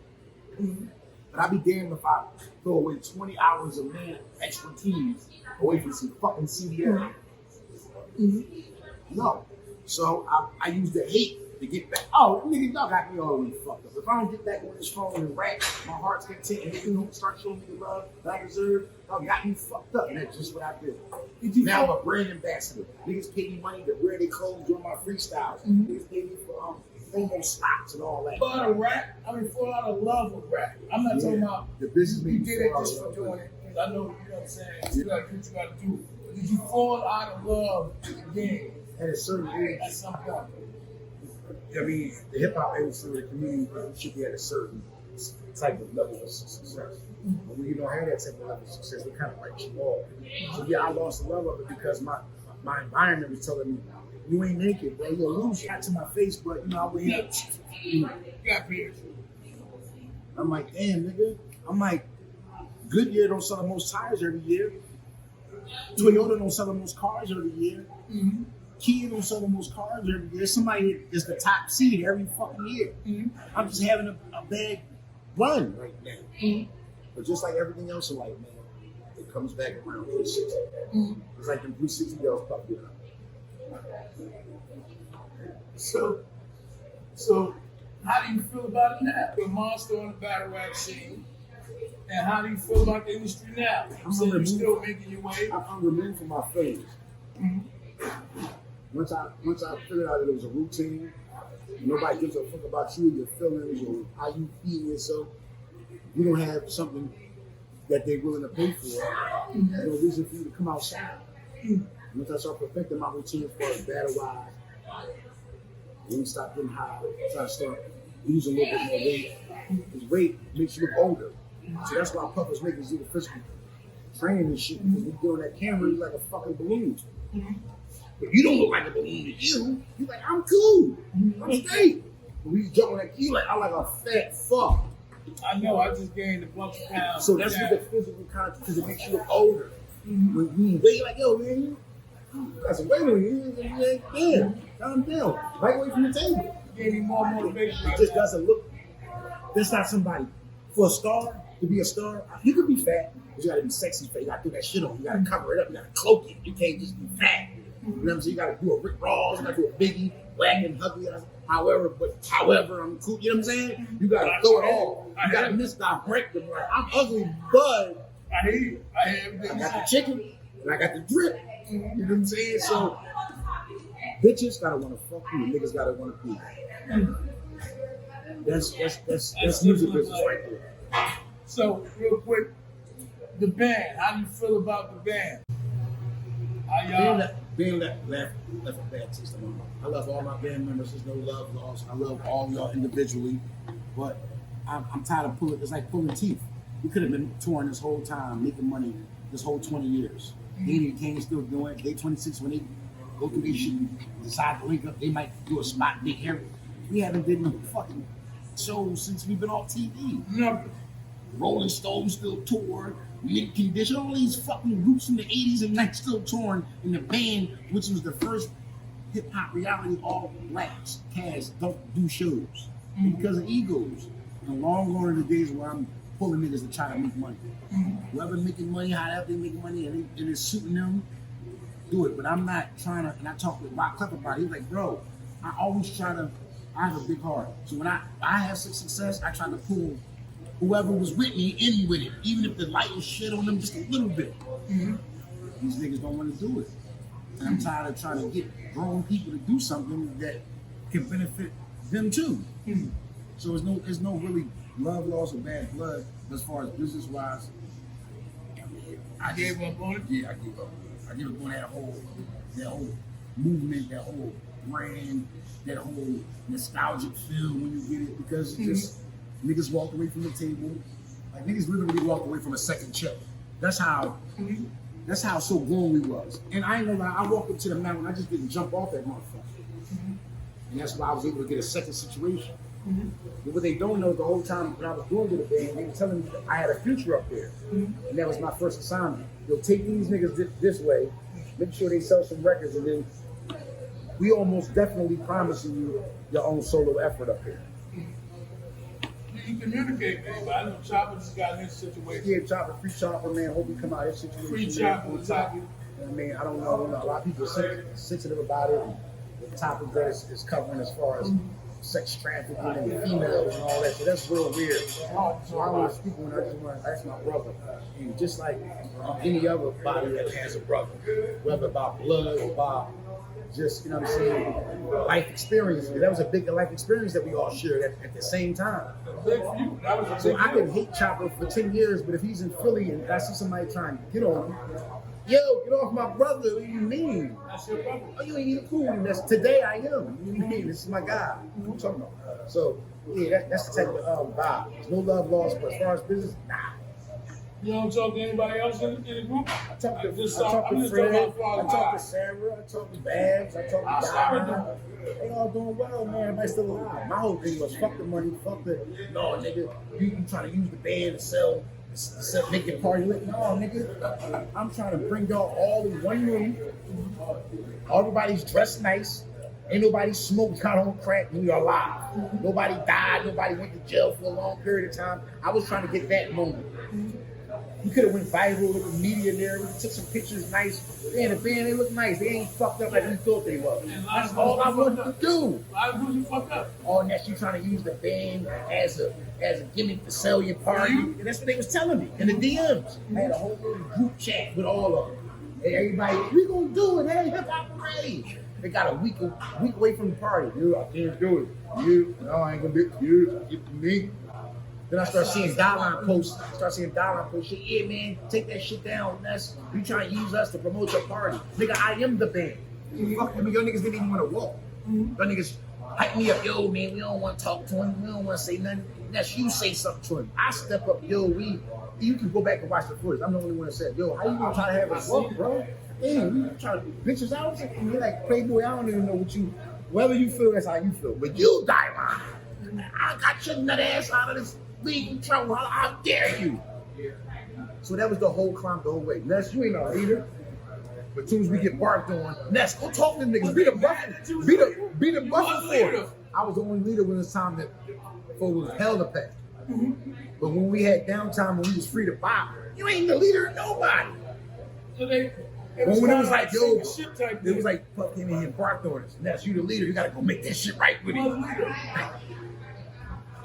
But I'd be damned if I throw away 20 hours of man expertise away from some fucking CDL. No. So I use the hate to get back. Oh, nigga, y'all got me all the way fucked up. If I don't get back on this phone and rap, my heart's content, and you don't start showing me the love that I deserve, y'all got me fucked up. And that's just what I did. Now I'm a brand ambassador. Niggas pay me money to wear their clothes during my freestyles. Niggas pay me for promo stocks and all that. For a rap, I mean, for a lot of love of rap. I'm not talking about the business. You did it just for doing it. I know, you know what I'm saying. You got to do what you got to do. But did you fall out of love with the game? At a certain age. At some point. I mean, the hip hop industry, the community, should be at a certain type of level of success. But when you don't have that type of level of success, they kind of write you off. So yeah, I lost the love of it because my environment was telling me, you ain't naked, bro. You'll lose shot to my face, but you know, I went up. You got beers. I'm like, damn, nigga. I'm like, Goodyear don't sell the most tires every year. Toyota don't sell the most cars every year. Kia don't sell the most cars every year. Somebody is the top seed every fucking year. I'm just having a bad run right now. But just like everything else in life, man, it comes back around 360. It's like them 360 girls popping up. So How do you feel about it now? You're a monster on the battle rap scene. And how do you feel about the industry now? You said you're still making your way. I'm removed from my feelings. Once I figured out that it was a routine, nobody gives a fuck about you and your feelings or how you feel yourself. You don't have something that they're willing to pay for. No reason for you to come outside. Once I start perfecting my routine for a battle wise, then we stop getting high, try to start losing a little bit more weight. Because weight makes you look older. So that's why puppets make us do the physical training and shit. Because we get on that camera, you're like a fucking balloon. But you don't look like a balloon to you. You're like, I'm cool. I'm straight. But we jump on that, you like, I'm like a fat fuck. I know, I just gained a bunch of pounds. So that's what the physical content, because it makes you look older. When you wait, like, yo, man, you got some weight on you. Damn, calm down. Right away from the table. Gave me more motivation. It just doesn't look. That's not somebody. For a star, to be a star, you could be fat, but you gotta be sexy fat. You gotta do that shit on. You gotta cover it up. You gotta cloak it. You can't just be fat. You know what I'm saying? You gotta do a Rick Ross. You gotta do a Biggie, whack and huggy. However, I'm cool. You know what I'm saying? You gotta throw it all. You gotta misdirect them. Like, I'm ugly, but I hear you. I hear everything. I got the chicken and I got the drip. You know what I'm saying? So bitches gotta wanna fuck you. Niggas gotta wanna be. That's music business right there. So real quick, the band. How do you feel about the band? How y'all? Being left a bad taste in my mouth. I love all my band members. There's no love lost. I love all y'all individually, but I'm tired of pulling. It's like pulling teeth. We could have been touring this whole time, making money this whole 20 years. Diddy and Kane still doing it. They 26 when they go through this shit and decide to link up. They might do a spot big area. We haven't did no fucking shows since we've been off TV. Never. Rolling Stones still tour. Mint Condition, all these fucking groups from the 80s and 90s still touring in the band, which was the first hip hop reality all blacks cast don't do shows because of egos. And long gone are the days where I'm pulling niggas to try to make money. Whoever making money, however they make money, and it's suiting them, do it. But I'm not trying to. And I talked with Rock Clef about it. He was like, bro, I always try to. I have a big heart, so when I have success, I try to pull whoever was with me in with it, even if the light was shit on them just a little bit. These niggas don't want to do it. And I'm tired of trying to get grown people to do something that can benefit them too. So there's no really love lost or bad blood as far as business wise. I gave up on it. Yeah, I gave up. I gave up on that whole movement, that whole brand, that whole nostalgic feel when you get it, because it's just niggas walked away from the table. Like niggas literally walked away from a second check. That's how so grown we was. And I ain't gonna lie, I walked up to the mountain, I just didn't jump off that motherfucker. And that's why I was able to get a second situation. But what they don't know, the whole time when I was doing the band, they were telling me that I had a future up there. And that was my first assignment. You'll take these niggas this way, make sure they sell some records, and then we almost definitely promising you your own solo effort up here. You communicate, man. I know Chopper just got in this situation. Yeah, Chopper, free Chopper, man. Hope he come out of this situation. Free Chopper, exactly. I mean, I don't know. A lot of people are sensitive about it. And the topic that is covering as far as sex trafficking and females and all that. So that's real weird. So I want to speak when I just want to ask my brother. And just like any other body that has a brother, whether about blood or about just, you know what I'm saying, life experience. That was a big life experience that we all shared at the same time. So I can hate Chopper for 10 years, but if he's in Philly and I see somebody trying to get on him, yo, get off my brother, what do you mean? That's your brother. Oh, you ain't even cool. And today I am. You know what I mean? This is my guy. What you talking about? So, yeah, that's the type of vibe. There's no love lost, but as far as business, nah. You don't talk to anybody else in the group? I talk to Fred, I talk to Sarah, I talk to Babs, I talk to Diana. They all doing well, man. Everybody's still alive. My whole thing was fuck the money, fuck the, no, nigga, you trying to use the band to sell make your party lit. No, nigga, I'm trying to bring y'all all in one room. Everybody's dressed nice. Ain't nobody smoked out on crack, and we are alive. Nobody died, nobody went to jail for a long period of time. I was trying to get that moment. We could have went viral with the media there. We took some pictures, nice. Man, the band, they look nice. They ain't fucked up like we thought they were. That's all I wanted to do. Why would you fuck up? Oh, and that's you trying to use the band as a gimmick to sell your party. And that's what they was telling me in the DMs. I had a whole little group chat with all of them. Hey, everybody, we gonna do it. Hey, hip hop parade. They got a week away from the party. You, I can't do it. You, no, I ain't gonna do it. You, get to me. Then I start seeing Dialine posts. Shit, yeah, man, take that shit down. You trying to use us to promote your party. Nigga, I am the band. Fuck with me, your niggas didn't even want to walk. Your niggas hype me up, yo, man, we don't want to talk to him. We don't want to say nothing. Unless you say something to him. I step up, yo, you can go back and watch the footage. I'm the only one that said, yo, how you gonna try to have us walk, bro? Damn, you trying to bitch us out? And you're like, Playboy, I don't even know whether you feel that's how you feel. But you, Diamond, I got your nut ass out of this league control. How dare you? So that was the whole climb the whole way. Ness, you ain't no leader. But as soon as we get barked on, Ness, go talk to them niggas. Be the buffer. Be the buffer for it. I was the only leader when it was time that for was hell to pay. But when we had downtime when we was free to buy, you ain't the leader of nobody. So when it was like, yo, it was like, fuck him in here, barked on us. Ness, you the leader. You gotta go make that shit right with him.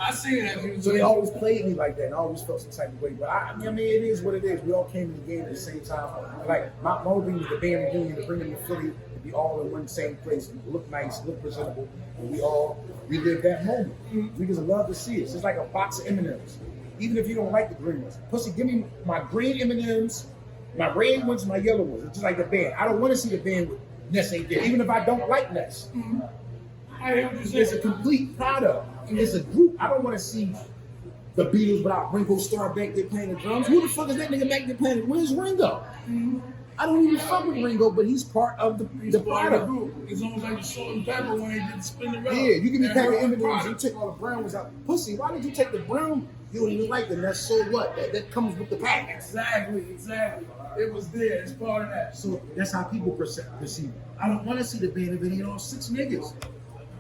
I see that. So they always played me like that, and I always felt some type of way. But I mean, it is what it is. We all came in the game at the same time. Like my whole thing was the band reunion, to bring them to Philly, to be all in one same place, and look nice, look presentable, and we all relived that moment. We just love to see it. It's just like a box of M&Ms. Even if you don't like the green ones, pussy, give me my green M&Ms, my red ones, my yellow ones. It's just like the band. I don't want to see the band with Ness ain't there, even if I don't like Ness. I hear what you're saying. It's a complete product. It's a group. I don't want to see the Beatles without Ringo Starr back there playing the drums. Who the fuck is that nigga back there playing? Where's Ringo? I don't even fuck with Ringo, but he's part of the product. It's almost like the salt and pepper when they did spin the road. Yeah, you give me pack of M&Ms, you take all the brown ones out. Pussy, why did you take the brown? You don't even like them. That's so what? That comes with the pack. Exactly. It was there. It's part of that. So that's how people perceive it. I don't want to see the band if it ain't all 6 niggas.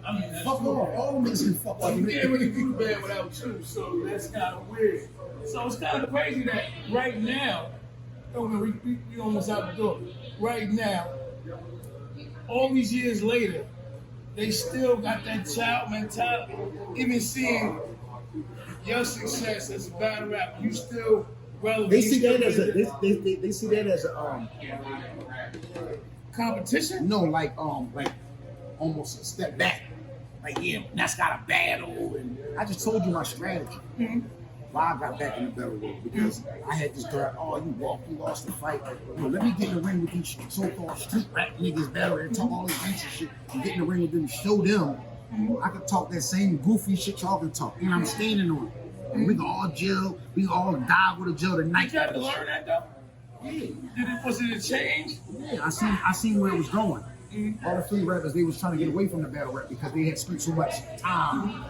I mean, fuck off. All niggas can fuck off. You can't really do the band without you, so that's kind of weird. So it's kind of crazy that right now, we almost out the door. Right now, all these years later, they still got that child mentality. Even seeing your success as a battle rapper, you still relevant. They see that as they see that as a competition. No, like almost a step back. Like, yeah, Ness got a battle, and I just told you my strategy. Why I got back in the battle world, because I had this girl, oh, you lost the fight. Let me get in the ring with these so-called street rap niggas battle and talk all this gangster shit and get in the ring with them and show them I can talk that same goofy shit y'all can talk, and I'm standing on it. And we can all jail, we can all die with a jail tonight. You had to learn that though? Yeah. Was it a change? Yeah, I seen where it was going. All the free rappers, they was trying to get away from the battle rap because they had spent so much time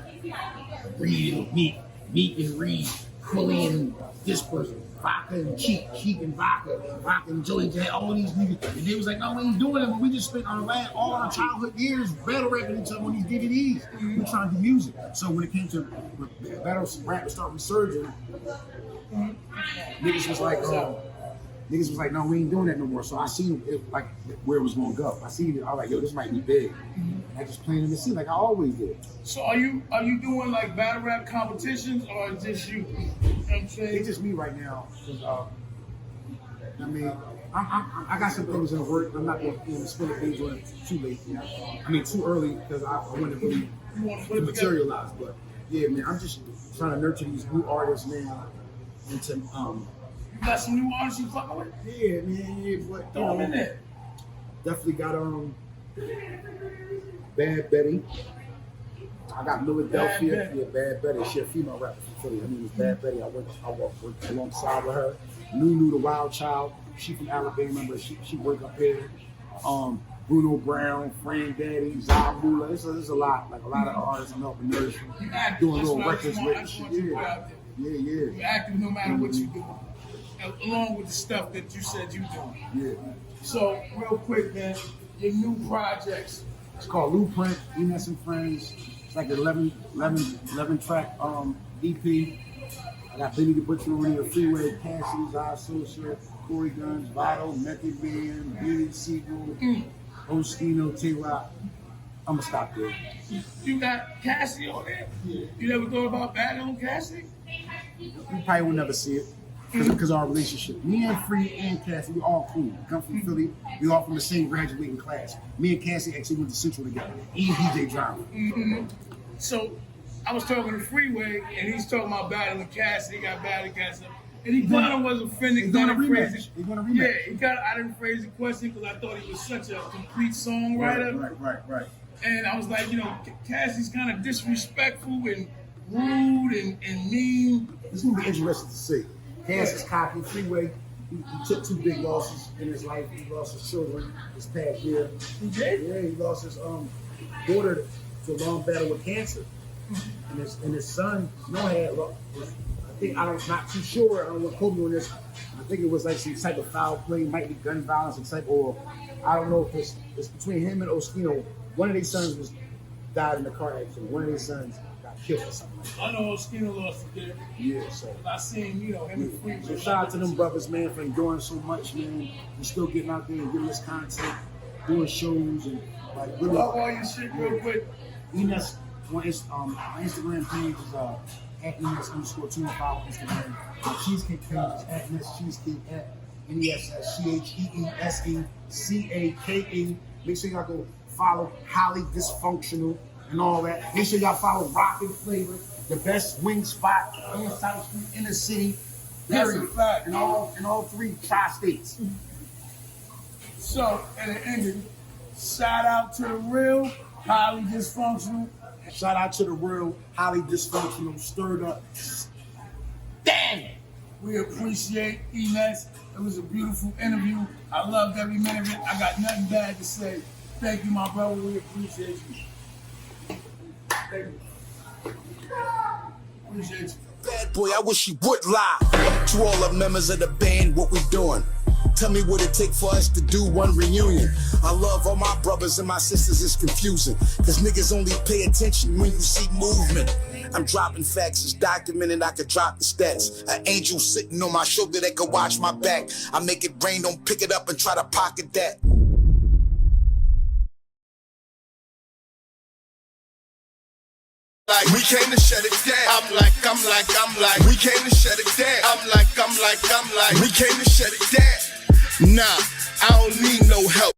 reading Meek and Reed, Quilly and this person, Vodka and Cheek and Vodka and Joey J, all these niggas. And they was like, no, we ain't doing it, but we just spent all our childhood years battle rapping each other on these DVDs. We trying to do music. So when it came to battle rap start resurging, niggas was like, no, we ain't doing that no more. So I seen it, like where it was gonna go. I seen it. I was like, yo, this might be big. I just playing in the scene like I always did. So are you doing like battle rap competitions or just you? You know what I'm saying? It's just me right now. I mean, I got some things in the work. I'm not gonna spill the beans on it too late. You know? I mean, too early because I want to really materialize. But yeah, man, I'm just trying to nurture these new artists, man, into You got some new artists you fucking with? Yeah, man, yeah, but throw them in there. Definitely got Bad Betty. I got Philadelphia. Yeah, Bad Betty. She a female rapper from Philly. Her name is Bad Betty. I worked alongside with her. Nunu the Wild Child. She from Alabama, but she work up here. Bruno Brown, Fran Daddy, Zabula. There's a lot of artists I'm helping nourish from doing little records with. Yeah. You're active no matter what you do. Along with the stuff that you said you do. Yeah. So, real quick, man, your new projects. It's called Blueprint, Eness and Friends. It's like an 11 track EP. I got Benny the Butcher on the Freeway, Cassidy's our associate, Corey Guns, Votto, Method Man, Beanie Siegel, Oskino, T-Rock. I'm gonna stop there. You got Cassidy on there? Yeah. You never thought about batting on Cassidy? You probably will never see it because of our relationship. Me and Free and Cassidy, we all cool. We come from Philly. We all from the same graduating class. Me and Cassidy actually went to Central together. And DJ Drama. So I was talking to Freeway, and he's talking about battling Cassidy. He got battling Cassidy. And he kind of was offended. He's doing a rematch. Yeah, he kind of, I didn't phrase the question because I thought he was such a complete songwriter. Right. And I was like, you know, Cassidy's kind of disrespectful and rude and mean. It's going to be interesting to see. Cass is cocky. Freeway, he took 2 big losses in his life. He lost his children this past year. He did? Yeah, he lost his daughter to a long battle with cancer. And his son, I'm not too sure. I don't want to quote me on this. I think it was like some type of foul play, might be gun violence, or I don't know if it's between him and Oskino. One of their sons died in a car accident. One of their sons got killed or something like that. I know Oskino lost it there. Yeah, so I seen, you know, him and Freeway. So shout out to them brothers, man, for enduring so much, man. And still getting out there and giving us content, doing shows, and like really. Love all your shit real quick. Eness, my Instagram page is at Eness_215 on Instagram. My Cheesecake page is at Eness Cheesecake at NESSCHEESECAKE. Make sure y'all go follow HighlyDishFunctional and all that. Make sure y'all follow Rockin' Flavor, the best wing spot on South Street in the city. That's a fact. In all 3 tri-states. So, at the ending, shout out to the real HighlyDishFunctional. Shout out to the real HighlyDishFunctional, stirred up. Damn! We appreciate Eness. It was a beautiful interview. I loved every minute of it. I got nothing bad to say. Thank you, my brother. We appreciate you. Thank you. Appreciate you. Badboy, I wish he would lie. To all the members of the band, what we doing? Tell me what it take for us to do one reunion. I love all my brothers and my sisters, it's confusing. Cause niggas only pay attention when you see movement. I'm dropping facts, it's documented, I could drop the stats. An angel sitting on my shoulder that could watch my back. I make it rain, don't pick it up and try to pocket that. We came to shut it down. I'm like, we came to shut it down. I'm like, we came to shut it down. Nah, I don't need no help.